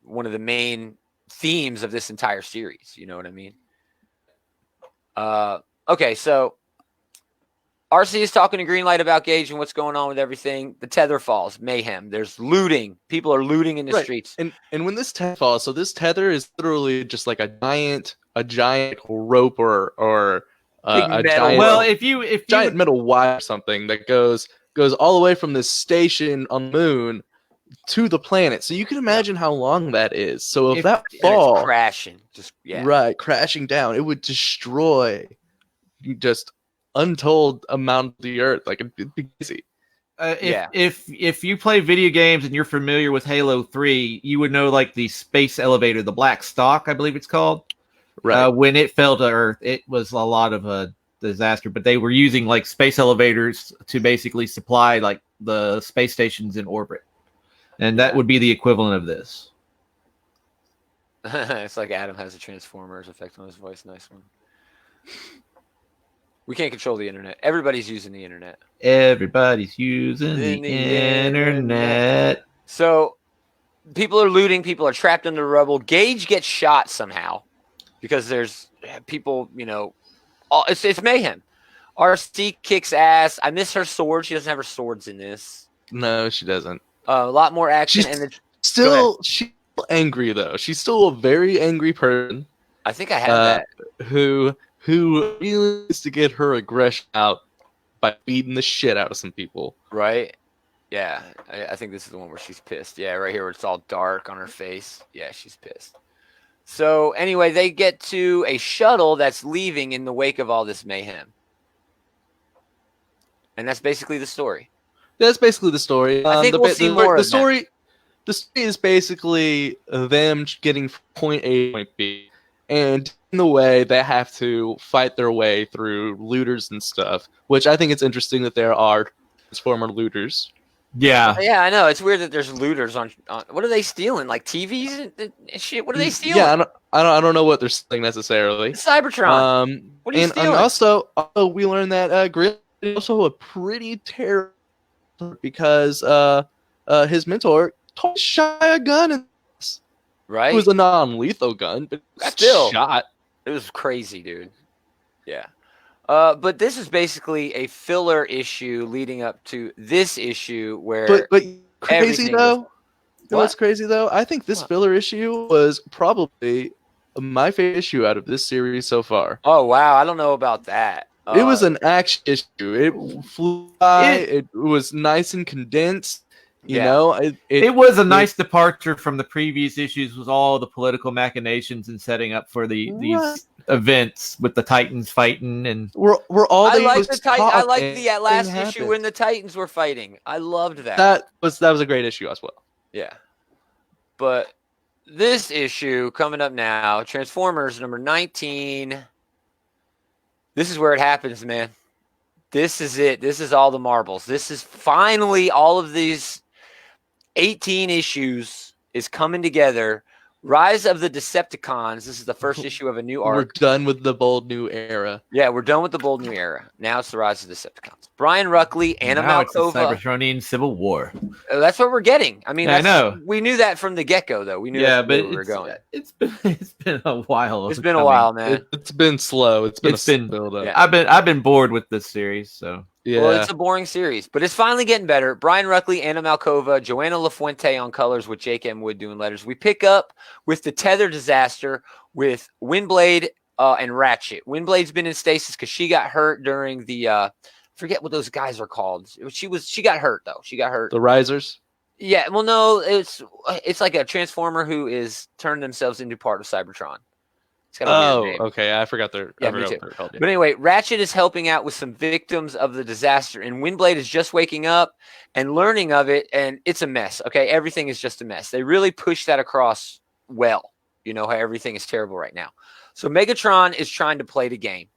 one of the main themes of this entire series. You know what I mean? Okay, so RC is talking to Greenlight about Gage and what's going on with everything. The tether falls, mayhem. There's looting. People are looting in the streets. And when this tether falls, so this tether is literally just like a giant rope or a giant. Well, if you giant metal wire or something that goes all the way from this station on the moon to the planet. So you can imagine how long that is. So if that fall, it's crashing, crashing down, it would destroy just untold amount of the earth. Like, it'd be crazy. If you play video games and you're familiar with Halo 3, you would know like the space elevator, the Black Stalk, I believe it's called. Right. When it fell to Earth, it was a lot of a disaster, but they were using like space elevators to basically supply like the space stations in orbit. And that would be the equivalent of this. It's like Adam has a Transformers effect on his voice. Nice one. We can't control the internet. Everybody's using the internet. Everybody's using the internet. So people are looting. People are trapped under rubble. Gage gets shot somehow because there's people, it's mayhem. RC kicks ass. I miss her sword. She doesn't have her swords in this. No, she doesn't. A lot more action. She's still angry, though. She's still a very angry person. I think I have that. Who really needs to get her aggression out by beating the shit out of some people. Right? Yeah. I think this is the one where she's pissed. Yeah, right here where it's all dark on her face. Yeah, she's pissed. So anyway, they get to a shuttle that's leaving in the wake of all this mayhem. And that's basically the story. That's basically the story. I think we'll see more of the story. The story is basically them getting from point A to point B, and in the way they have to fight their way through looters and stuff. Which I think it's interesting that there are Transformer looters. Yeah, I know. It's weird that there's looters on what are they stealing? Like TVs and shit. What are they stealing? Yeah, I don't know what they're stealing necessarily. Cybertron. What are you stealing? And also we learned that Grill is also a pretty terrible, because his mentor totally shy a gun. And right? it was a non-lethal gun, but that's Still. shot. It was crazy, dude. Yeah. But this is basically a filler issue leading up to this issue where But crazy everything though. was- You know what's crazy though? I think this What? filler issue was probably my favorite issue out of this series so far. Oh wow, I don't know about that. It was an action issue. It flew by. It was nice and condensed. You Yeah. know, It was a nice departure from the previous issues with all the political machinations and setting up for these events with the Titans fighting and we're all I they like was the Titan. I talk like and the last nothing issue happened. when the Titans were fighting. I loved that. that was a great issue as well. Yeah. But this issue coming up now, Transformers number 19. This is where it happens, man. This is it. This is all the marbles. This is finally all of these 18 issues is coming together. Rise of the Decepticons. This is the first issue of a new We're arc. done with the bold new era. Yeah, we're done with the bold new era. Now it's the Rise of the Decepticons. Brian Ruckley, Anna now it's the Malkova. Cybertronian Civil War. That's what we're getting. I mean, Yeah, I that's, know. we knew that from the get-go, though. We knew Yeah, that's but where we were going. it's been a while. It's been a while, man. It's been slow. It's been build up. Yeah. I've been bored with this series, so Yeah. Well, it's a boring series, but it's finally getting better. Brian Ruckley, Anna Malkova, Joanna LaFuente on colors with Jake M. Wood doing letters. We pick up with the Tether disaster with Windblade and Ratchet. Windblade's been in stasis because she got hurt during the forget what those guys are called. She got hurt though. She got hurt. The Risers. Yeah, well, no, it's like a transformer who is turned themselves into part of Cybertron. It's got a weird name. Okay. I forgot their. Yeah, I me forgot too. what they're called, yeah. But anyway, Ratchet is helping out with some victims of the disaster, and Windblade is just waking up and learning of it, and it's a mess. Okay, everything is just a mess. They really push that across well. You know how everything is terrible right now. So Megatron is trying to play the game.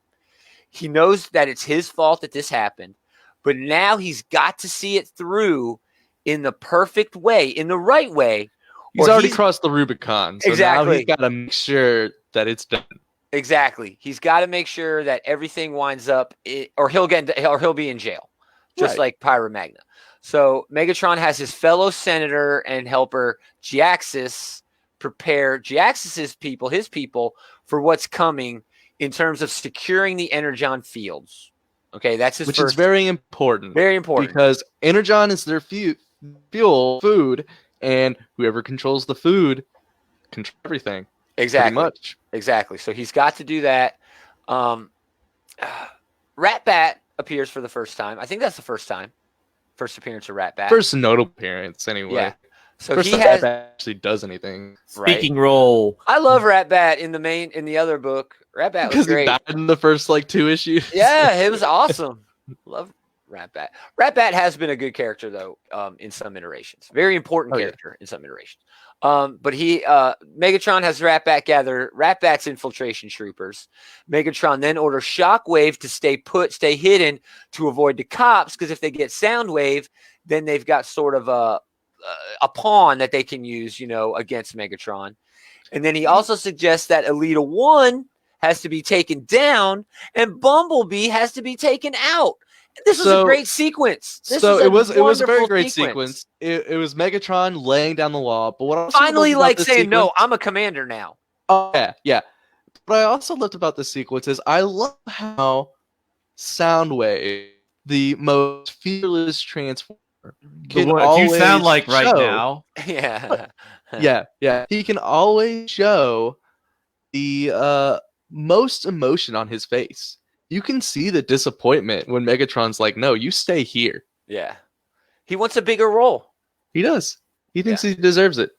He knows that it's his fault that this happened, but now he's got to see it through in the perfect way, in the right way. He's or already crossed the Rubicon. So now Exactly. he's got to make sure that it's done. Exactly. He's got to make sure that everything winds up, or he'll be in jail, just Right. like Pyra Magna. So Megatron has his fellow senator and helper Giaxis prepare Giaxis's people, his people, for what's coming in terms of securing the Energon fields. Okay, that's his Which first. is very important. Very important. Because Energon is their fuel, food, and whoever controls the food controls everything. Exactly. Pretty much. Exactly. So he's got to do that. Rat-Bat appears for the first time. I think that's the first time. First appearance of Rat-Bat. First notable appearance, anyway. Yeah. So First he time has. Rat-Bat actually does anything. speaking role. I love Rat-Bat in the other book. Rat-Bat was Because he great. died in the first 2 issues. Yeah, it was awesome. Love Rat-Bat. Rat-Bat has been a good character though, in some iterations. Very important character in some iterations. But Megatron has Rat-Bat gather Rat-Bat's infiltration troopers. Megatron then orders Shockwave to stay hidden to avoid the cops, because if they get Soundwave, then they've got sort of a pawn that they can use, against Megatron. And then he also suggests that Elita 1 has to be taken down and Bumblebee has to be taken out. This was a great sequence. It was a very great sequence. It was Megatron laying down the law, but what I also Finally, loved about this saying, "No, sequence- I'm a commander now." Oh, yeah. What I also loved about this sequence is I love how Soundwave, the most fearless transformer, can What you sound always like right show- now. Yeah. Yeah. He can always show the most emotion on his face. You can see the disappointment when Megatron's like, "No, you stay here." Yeah. He wants a bigger role. He does. He thinks he deserves it.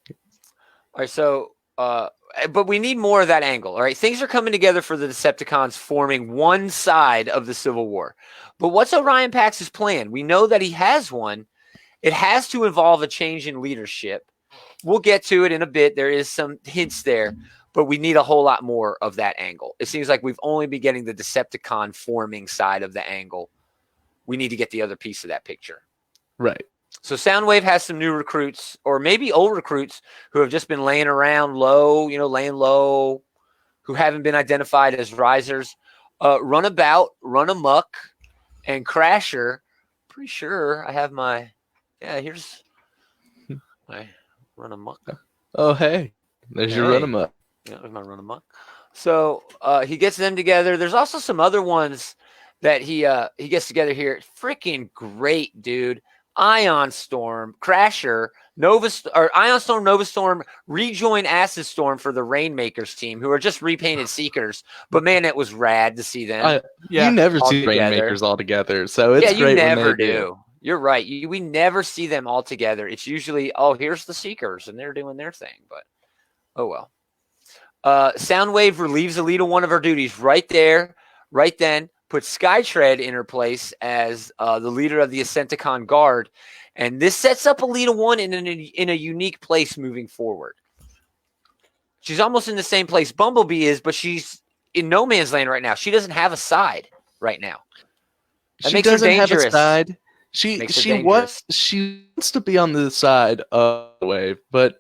All right, so but we need more of that angle. All right, things are coming together for the Decepticons forming one side of the Civil War. But what's Orion Pax's plan? We know that he has one. It has to involve a change in leadership. We'll get to it in a bit. There is some hints there, but we need a whole lot more of that angle. It seems like we've only been getting the Decepticon forming side of the angle. We need to get the other piece of that picture. Right. So Soundwave has some new recruits, or maybe old recruits, who have just been laying around low, laying low, who haven't been identified as risers. Runabout, Run Amok, and Crasher. Pretty sure I have here's my Run amok. Oh, hey. There's your Hey. run 'em up. Yeah, there's my run amok. So he gets them together. There's also some other ones that he gets together here. Freaking great, dude. Ion Storm, Crasher, Ion Storm, Nova Storm, rejoin Acid Storm for the Rainmakers team, who are just repainted Seekers. But man, it was rad to see them. You never all see together. Rainmakers all together, so it's you great never when they do. You're right. We never see them all together. It's usually, here's the Seekers, and they're doing their thing. But oh well. Soundwave relieves Alita one of her duties right there, right then. Puts Skytread in her place as the leader of the Ascenticon Guard, and this sets up Alita 1 in a unique place moving forward. She's almost in the same place Bumblebee is, but she's in no man's land right now. She doesn't have a side right now. That she makes her doesn't have a dangerous. side. Makes her She dangerous. wants to be on the side of the wave, but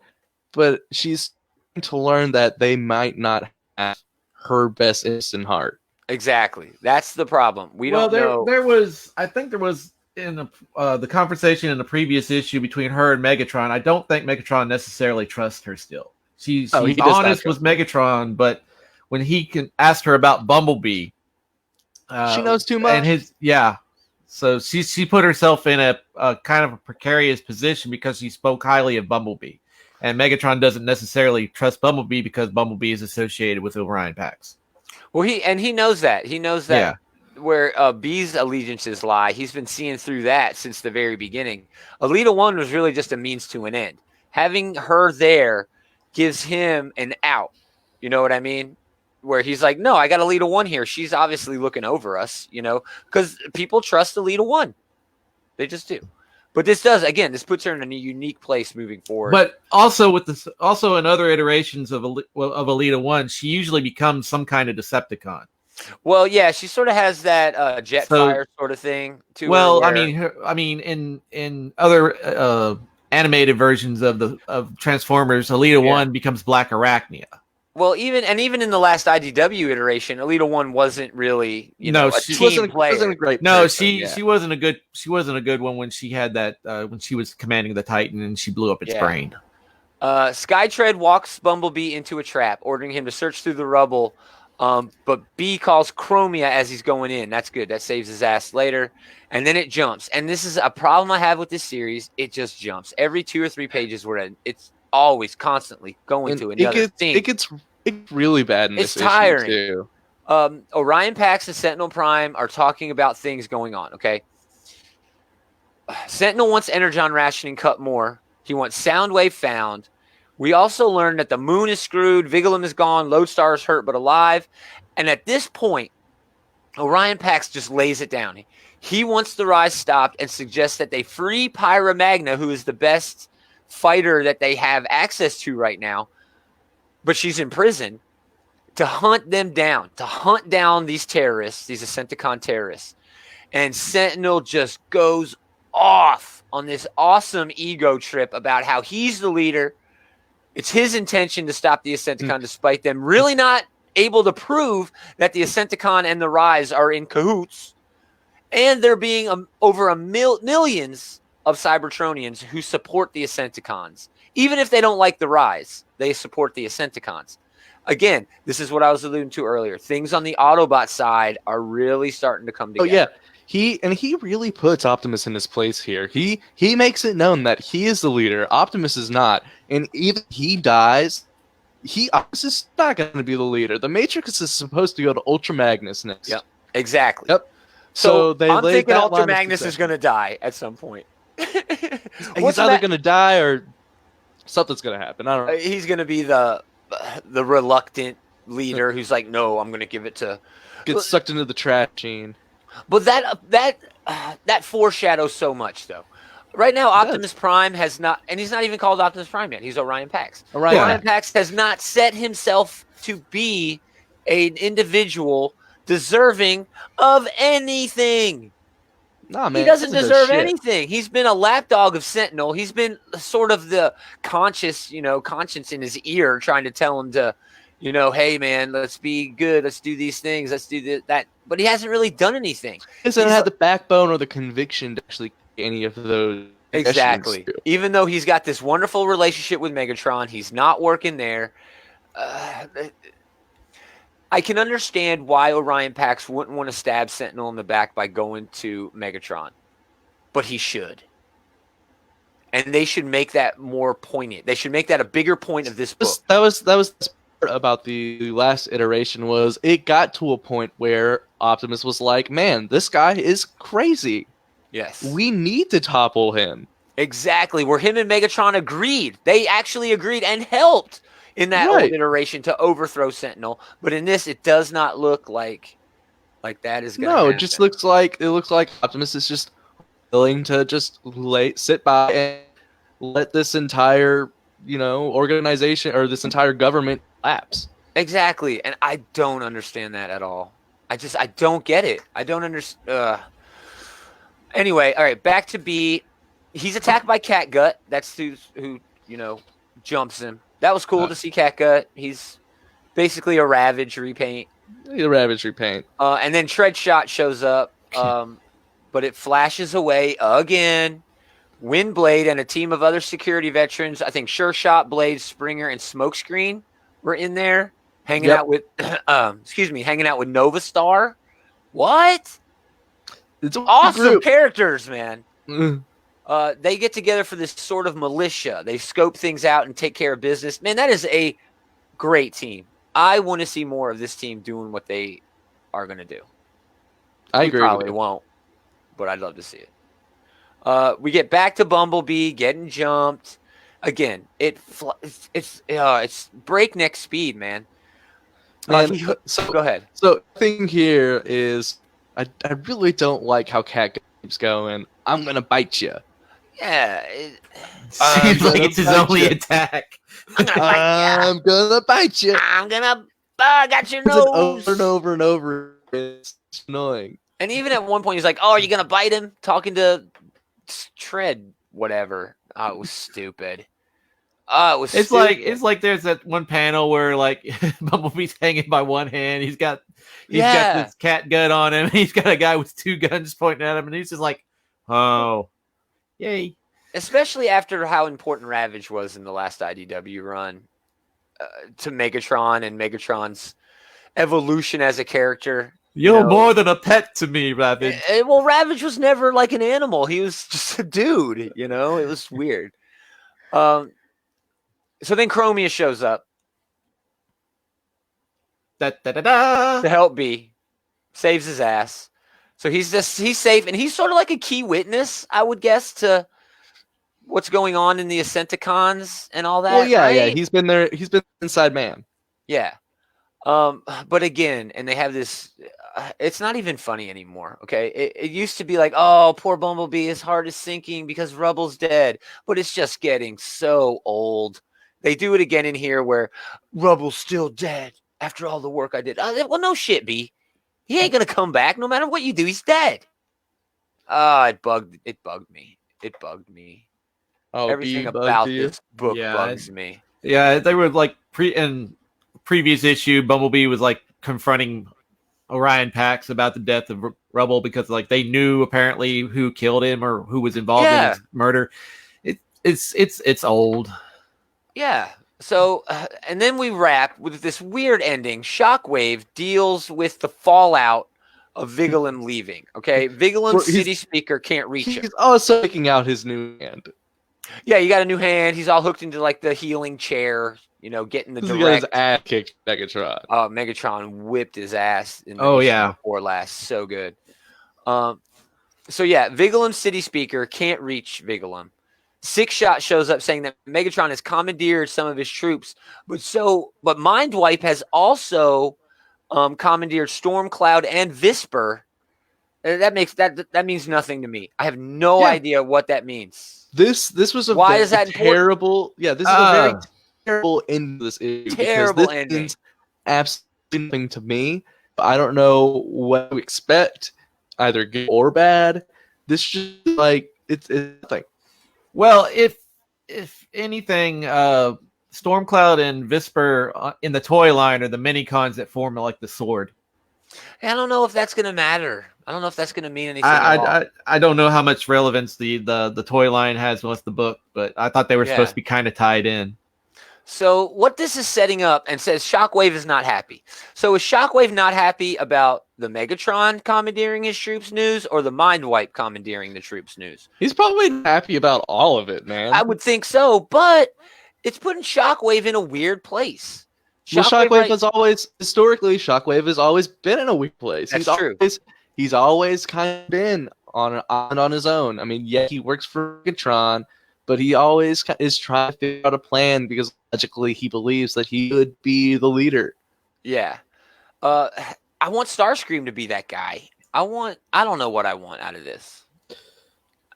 she's starting to learn that they might not have her best interest in heart. Exactly. That's the problem. We don't know. There was, I think there was in the conversation in the previous issue between her and Megatron. I don't think Megatron necessarily trusts her still. She's honest with Megatron, but when he can ask her about Bumblebee, she knows too much. And so she put herself in a kind of a precarious position because she spoke highly of Bumblebee, and Megatron doesn't necessarily trust Bumblebee because Bumblebee is associated with Orion Pax. Well, he knows that. He knows that where B's allegiances lie. He's been seeing through that since the very beginning. Alita 1 was really just a means to an end. Having her there gives him an out. You know what I mean? Where he's like, no, I got Alita 1 here. She's obviously looking over us, because people trust Alita 1. They just do. But this puts her in a unique place moving forward. But also also in other iterations of Alita 1, she usually becomes some kind of Decepticon. Well, yeah, she sort of has that Jetfire sort of thing too. Well, I mean, in other animated versions of Transformers, Alita 1 becomes Black Arachnia. Well, even in the last IDW iteration, Alita 1 wasn't really, she wasn't a great. No, person, she wasn't a good one when she had that when she was commanding the Titan and she blew up its brain. Skytread walks Bumblebee into a trap, ordering him to search through the rubble. But B calls Chromia as he's going in. That's good. That saves his ass later. And then it jumps. And this is a problem I have with this series. It just jumps. Every 2 or 3 pages it's always constantly going to another scene. It gets really bad in this issue tiring. too. Orion Pax and Sentinel Prime are talking about things going on, okay? Sentinel wants Energon rationing cut more. He wants Soundwave found. We also learned that the moon is screwed, Vigilum is gone, Lodestar is hurt but alive. And at this point, Orion Pax just lays it down. He wants the rise stopped and suggests that they free Pyra Magna, who is the best fighter that they have access to right now, but she's in prison, to hunt them down, to hunt down these terrorists, these Ascenticon terrorists. And Sentinel just goes off on this awesome ego trip about how he's the leader. It's his intention to stop the Ascenticon despite them really not able to prove that the Ascenticon and the Rise are in cahoots. And there being over millions of Cybertronians who support the Ascenticons. Even if they don't like the Rise, they support the Ascenticons. Again, this is what I was alluding to earlier. Things on the Autobot side are really starting to come together. Oh, yeah. He really puts Optimus in his place here. He makes it known that he is the leader. Optimus is not. And even if he dies, Optimus is not going to be the leader. The Matrix is supposed to go to Ultra Magnus next. Yep, exactly. Yep. So I'm thinking Ultra Magnus is going to die at some point. He's either going to die or something's going to happen. I don't know. He's going to be the reluctant leader who's like, no, I'm going to give it to... Get sucked into the trash machine. But that foreshadows so much, though. Right now, Optimus Prime has not, and he's not even called Optimus Prime yet. He's Orion Pax. Orion Pax has not set himself to be an individual deserving of anything. Nah, man, he doesn't deserve anything. He's been a lapdog of Sentinel. He's been sort of the conscience in his ear, trying to tell him to, hey, man, let's be good. Let's do these things. Let's do that. But he hasn't really done anything. He hasn't had the backbone or the conviction to actually any of those Exactly. do. Even though he's got this wonderful relationship with Megatron, he's not working there. I can understand why Orion Pax wouldn't want to stab Sentinel in the back by going to Megatron, but he should. And they should make that more poignant. They should make that a bigger point of this book. That was the part about the last iteration was it got to a point where Optimus was like, man, this guy is crazy. Yes. We need to topple him. Exactly. Where him and Megatron agreed. They actually agreed and helped in that old iteration to overthrow Sentinel. But in this, it does not look like that is going to happen. No, it looks like Optimus is just willing to just sit by and let this entire, organization or this entire government lapse. Exactly. And I don't understand that at all. I don't get it. I don't understand. Anyway, all right, back to B. He's attacked by Catgut. That's who jumps him. That was cool to see Catgut. He's basically a Ravage repaint. A Ravage repaint. And then Treadshot shows up, but it flashes away again. Windblade and a team of other security veterans, I think Sure Shot, Blade, Springer, and Smokescreen were in there hanging out with hanging out with Nova Star. What? It's awesome characters, man. They get together for this sort of militia. They scope things out and take care of business. Man, that is a great team. I want to see more of this team doing what they are going to do. I agree. Probably won't, but I'd love to see it. We get back to Bumblebee getting jumped again. It's breakneck speed, man. Go ahead. So the thing here is, I really don't like how Cat keeps going. I'm gonna bite you. Yeah. Seems like it's his only attack. I'm gonna bite you. I'm gonna bite you. I got your nose. Over and over and over. It's annoying. And even at one point, he's like, "Oh, are you gonna bite him?" Talking to Tread, whatever. Oh, it was stupid. It's like there's that one panel where like Bumblebee's hanging by one hand. He's got this cat gun on him. He's got a guy with two guns pointing at him, and he's just like, "Oh, yay!" Especially after how important Ravage was in the last IDW run to Megatron and Megatron's evolution as a character. You're more than a pet to me, Ravage. Well, Ravage was never like an animal. He was just a dude, It was weird. So then Chromia shows up. To help B. Saves his ass. So he's safe, and he's sort of like a key witness, I would guess, to what's going on in the Ascenticons and all that. Well, yeah, right? yeah. He's been there. He's been inside man. Yeah. But again, and they have this, it's not even funny anymore. Okay. It used to be like, oh, poor Bumblebee, his heart is sinking because Rubble's dead, but it's just getting so old. They do it again in here where Rubble's still dead after all the work I did. Well, no shit, B. He ain't going to come back. No matter what you do, he's dead. It bugged me. It bugged me. Oh, everything about this book bugs me. Yeah. They were like in previous issue, Bumblebee was like confronting Orion Pax about the death of Rubble because like they knew apparently who killed him or who was involved in his murder. It's old. Yeah. So and then we wrap with this weird ending. Shockwave deals with the fallout of Vigilant leaving. Okay, Vigilant's city speaker can't reach him. He's also taking out his new hand. Yeah, you got a new hand. He's all hooked into like the healing chair. Getting the direct. He got his ass kicked, Megatron. Oh, Megatron whipped his ass. Before last, so good. So yeah, Vigilum City Speaker can't reach Vigilum. Six Shot shows up saying that Megatron has commandeered some of his troops, but Mindwipe has also commandeered Stormcloud and Visper. That means nothing to me. I have no idea what that means. This was a why is that terrible? Yeah, this is a very terrible end to this issue. Terrible ending. Means absolutely nothing to me. I don't know what to expect, either good or bad. This just like it's nothing. Well, if anything, Stormcloud and Visper in the toy line are the mini cons that form like the sword. I don't know if that's going to matter. I don't know if that's going to mean anything at all. I don't know how much relevance the toy line has with the book, but I thought they were supposed to be kind of tied in. So what this is setting up and says Shockwave is not happy. So is Shockwave not happy about the Megatron commandeering his troops news or the Mind Wipe commandeering the troops news? He's probably happy about all of it, man. I would think so, but it's putting Shockwave in a weird place. Shockwave has always, historically, Shockwave has always been in a weak place. That's true. He's always kind of been on his own. I mean, yeah, he works for Megatron, but he always is trying to figure out a plan because logically he believes that he could be the leader. Yeah. I want Starscream to be that guy. I don't know what I want out of this.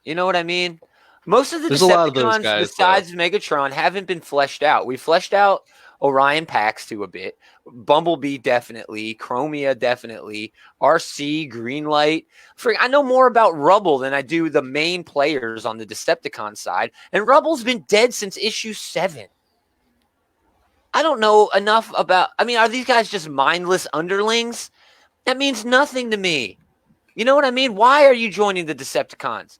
You know what I mean? Most of the Decepticons besides Megatron haven't been fleshed out. We fleshed out Orion Pax to a bit. Bumblebee definitely. Chromia definitely. RC, Greenlight. I know more about Rubble than I do the main players on the Decepticon side. And Rubble's been dead since issue 7. I don't know enough about... I mean, are these guys just mindless underlings? That means nothing to me. You know what I mean? Why are you joining the Decepticons?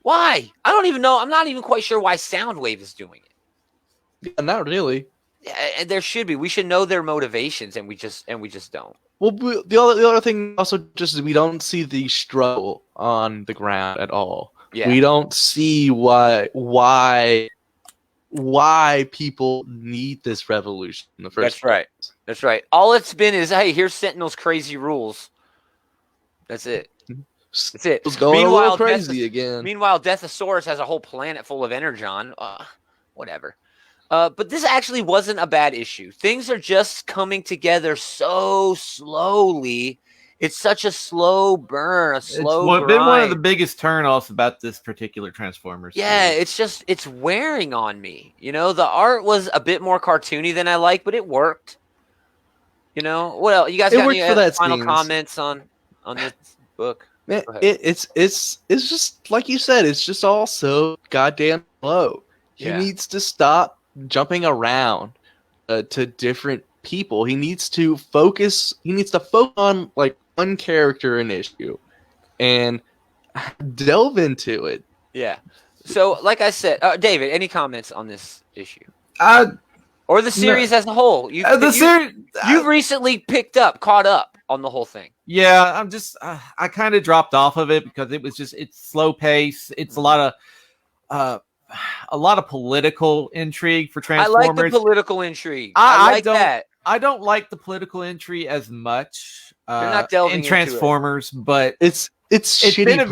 Why? I don't even know. I'm not even quite sure why Soundwave is doing it. Yeah, not really. Yeah, there should be. We should know their motivations, and we just don't. Well, the other thing also just is we don't see the struggle on the ground at all. Yeah. We don't see why people need this revolution in the first place. That's right. All it's been is, hey, here's Sentinel's crazy rules. That's it. That's it. It's going a little crazy again. Meanwhile, Deathosaurus has a whole planet full of Energon. Whatever. But this actually wasn't a bad issue. Things are just coming together so slowly. It's such a slow burn, It's been one of the biggest turnoffs about this particular Transformers. Yeah, it's wearing on me. You know, the art was a bit more cartoony than I like, but it worked. You know, what else? You guys got any final comments on this book? Man, it's just like you said. It's just all so goddamn slow. Yeah. He needs to stop jumping around to different people. He needs to focus. He needs to focus on like one character an issue and delve into it. Yeah. So, like I said, David, any comments on this issue? Or the series as a whole? You've recently caught up on the whole thing. Yeah, I'm just I kind of dropped off of it because it's slow pace. It's a lot of political intrigue for Transformers. I like the political intrigue. I like that. I don't like the political intrigue as much. They're not delving in Transformers, but it's been a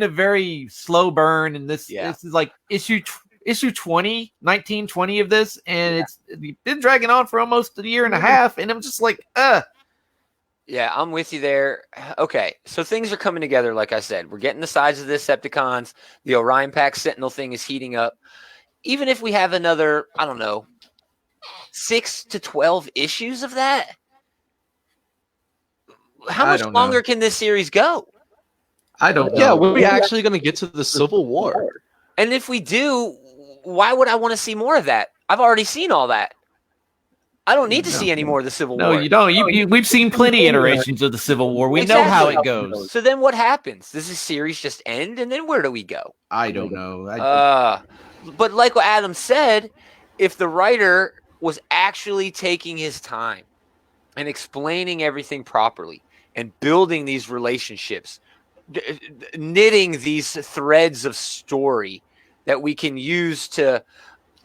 very slow burn, and this is like issue 20, 1920 of this, and it's been dragging on for almost a year and a half, and I'm just like, Yeah, I'm with you there. Okay, so things are coming together, like I said. We're getting the size of the Decepticons. The Orion Pack Sentinel thing is heating up. Even if we have another, I don't know, 6 to 12 issues of that, how much longer can this series go? I don't know. Yeah, when are we actually going to get to the Civil War? And if we do, why would I want to see more of that? I've already seen all that. I don't need to see any more of the Civil War. No, you don't. We've seen plenty iterations of the Civil War. We know how it goes. So then what happens? Does the series just end, and then where do we go? I don't know. But like what Adam said, if the writer was actually taking his time and explaining everything properly and building these relationships, knitting these threads of story that we can use to,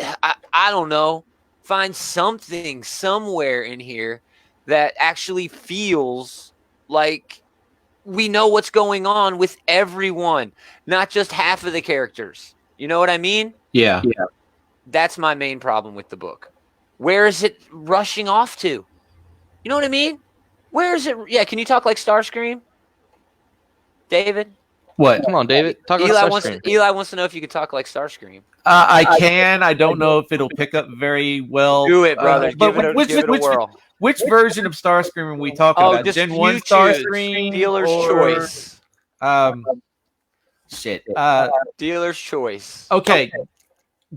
I don't know, find something somewhere in here that actually feels like we know what's going on with everyone, not just half of the characters. You know what I mean? Yeah. That's my main problem with the book. Where is it rushing off to? You know what I mean? Where is it? Yeah, can you talk like Starscream? David? What? Come on, David. Talk like Starscream. Eli wants to know if you could talk like Starscream. I can. I don't know if it'll pick up very well. Do it, brother. Give it a whirl. Which version of Starscream are we talking about? Gen 1 Starscream? Dealer's choice. Shit. Dealer's choice. Okay.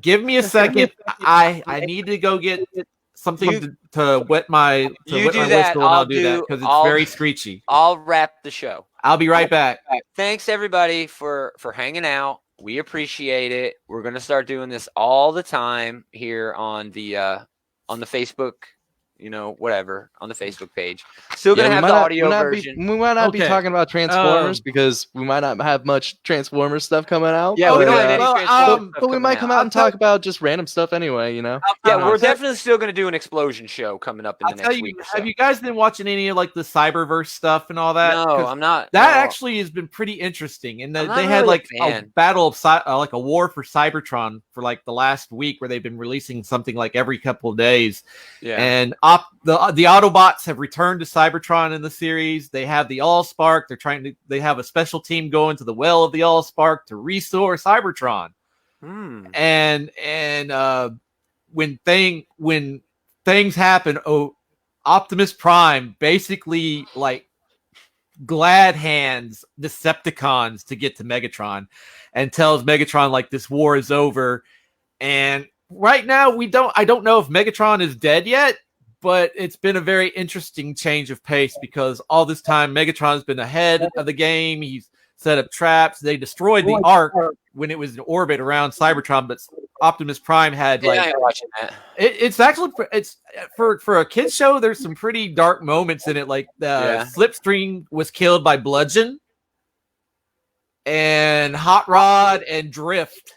Give me a second. I need to go get something to wet my You do my that, whistle, and I'll I'll do that do- because it's I'll- very screechy. I'll wrap the show. I'll be right back. Thanks everybody for hanging out. We appreciate it. We're gonna start doing this all the time here on the Facebook, whatever, on the Facebook page. Still gonna have the audio version. We might not be Okay. talking about Transformers because we might not have much Transformers stuff coming out. Yeah, we don't have any well, Transformers stuff but we might coming come out and talk about just random stuff anyway, Yeah, I'll we're tell- definitely still gonna do an explosion show coming up in the next week or so. Have you guys been watching any of like the Cyberverse stuff and all that? No, 'Cause I'm not. that no. actually has been pretty interesting, and I'm not they had really like a a fan. battle of like a war for Cybertron for like the last week, where they've been releasing something like every couple of days. Yeah. And the Autobots have returned to Cybertron in the series. They have the Allspark. They have a special team going to the well of the Allspark to restore Cybertron. And when things happen, Optimus Prime basically like glad hands Decepticons to get to Megatron and tells Megatron like this war is over. And right now I don't know if Megatron is dead yet, but it's been a very interesting change of pace because all this time Megatron's been ahead of the game. He's set up traps. They destroyed the Ark when it was in orbit around Cybertron, but Optimus Prime had Yeah, like I ain't watching that. it's actually for a kids show. There's some pretty dark moments in it. Like Slipstream was killed by Bludgeon, and Hot Rod and Drift.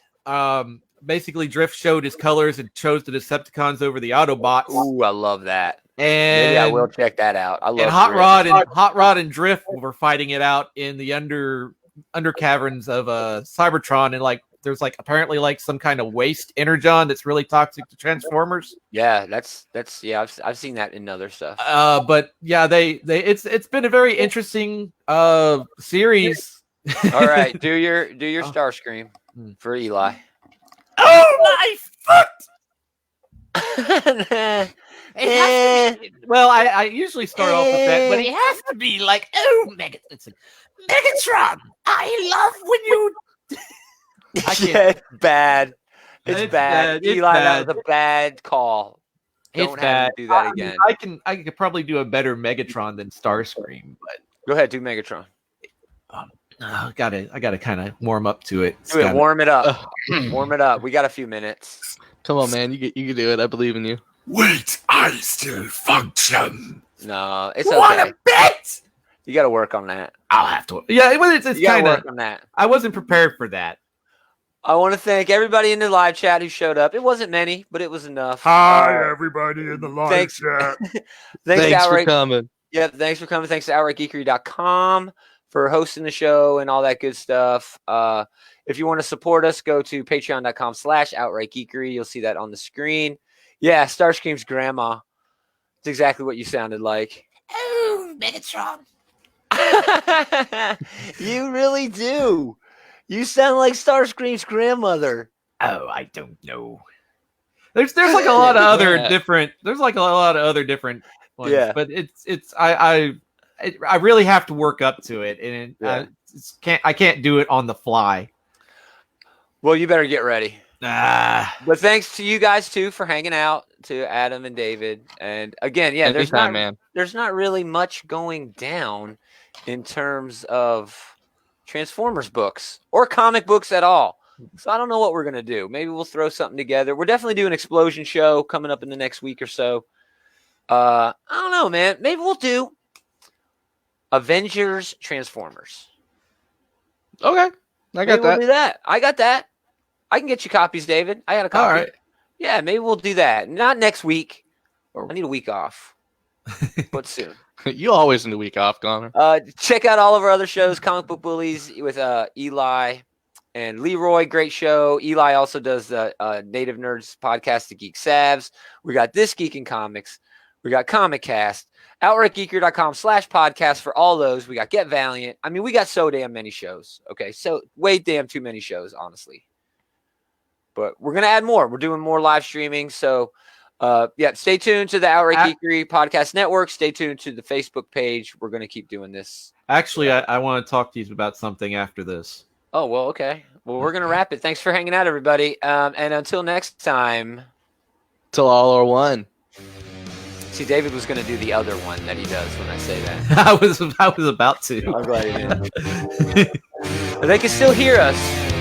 Basically, Drift showed his colors and chose the Decepticons over the Autobots. Ooh, I love that. And Maybe I will check that out. I love and Hot Drift. Rod and Drift were fighting it out in the under caverns of Cybertron, and like there's like apparently like some kind of waste energon that's really toxic to Transformers. Yeah, that's I've seen that in other stuff. But yeah, it's been a very interesting series. All right, do your Starscream for Eli. Oh my foot! Well, I usually start off with that, but it has to be like, Megatron. I love when you. I can't. It's bad. It's bad. It's Eli, bad. that was a bad call. It's Don't have bad. to do that again. I could probably do a better Megatron than Starscream, but Go ahead, do Megatron. I gotta kind of warm up to it. It's Do it. gotta- Warm it up. Warm it up. We got a few minutes. Come on, man, you can do it. I believe in you. Wait, I still function. No, it's Want okay. a bet? You got to work on that. I'll have to. Yeah, it's You got to kind of. work on that. I wasn't prepared for that. I want to thank everybody in the live chat who showed up. It wasn't many, but it was enough. Hi, everybody in the live thanks. chat. Thanks to for Outright. coming. Yeah, thanks for coming. Thanks to OutrightGeekery.com for hosting the show and all that good stuff. If you want to support us, go to patreon.com/OutrightGeekery. You'll see that on the screen. Yeah, Starscream's grandma. It's exactly what you sounded like. Oh, Megatron. You really do. You sound like Starscream's grandmother. Oh, I don't know. There's like a lot of other Yeah. different. There's like a lot of other different ones. Yeah. But I really have to work up to it, and Yeah. I can't do it on the fly. Well, you better get ready. Ah. But thanks to you guys too for hanging out, to Adam and David. And again, yeah, Anytime, man. there's not really much going down in terms of Transformers books or comic books at all. So I don't know what we're gonna do. Maybe we'll throw something together. We're definitely doing an explosion show coming up in the next week or so. I don't know, man. Maybe we'll do Avengers Transformers. Okay, I Maybe got we'll that. do that. I got that. I can get you copies, David. I got a copy. All right. Yeah, maybe we'll do that. Not next week. I need a week off, but soon. You always need a week off, Connor. Check out all of our other shows, Comic Book Bullies with Eli and Leroy. Great show. Eli also does the Native Nerds podcast, The Geek Savs. We got This Geek in Comics. We got Comic Cast. OutrightGeekery.com/podcast for all those. We got Get Valiant. I mean, we got so damn many shows. Okay, so way damn too many shows, honestly. But we're going to add more. We're doing more live streaming. So, yeah, stay tuned to the Outright Geekery Podcast Network. Stay tuned to the Facebook page. We're going to keep doing this. Actually, I want to talk to you about something after this. Oh, well, okay. Well, we're going to wrap it. Thanks for hanging out, everybody. And until next time. Till all are one. See, David was going to do the other one that he does when I say that. I was about to. I'm glad he didn't. But they can still hear us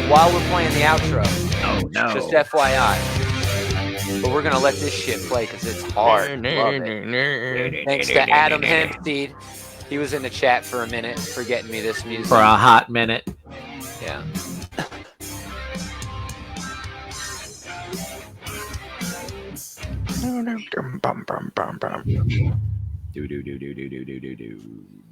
while we're playing the outro. Oh no! Just FYI. But we're going to let this shit play because it's hard. Love it. Thanks to Adam Hempstead. He was in the chat for a minute for getting me this music. For a hot minute. Yeah. Do do do do do do do do do do.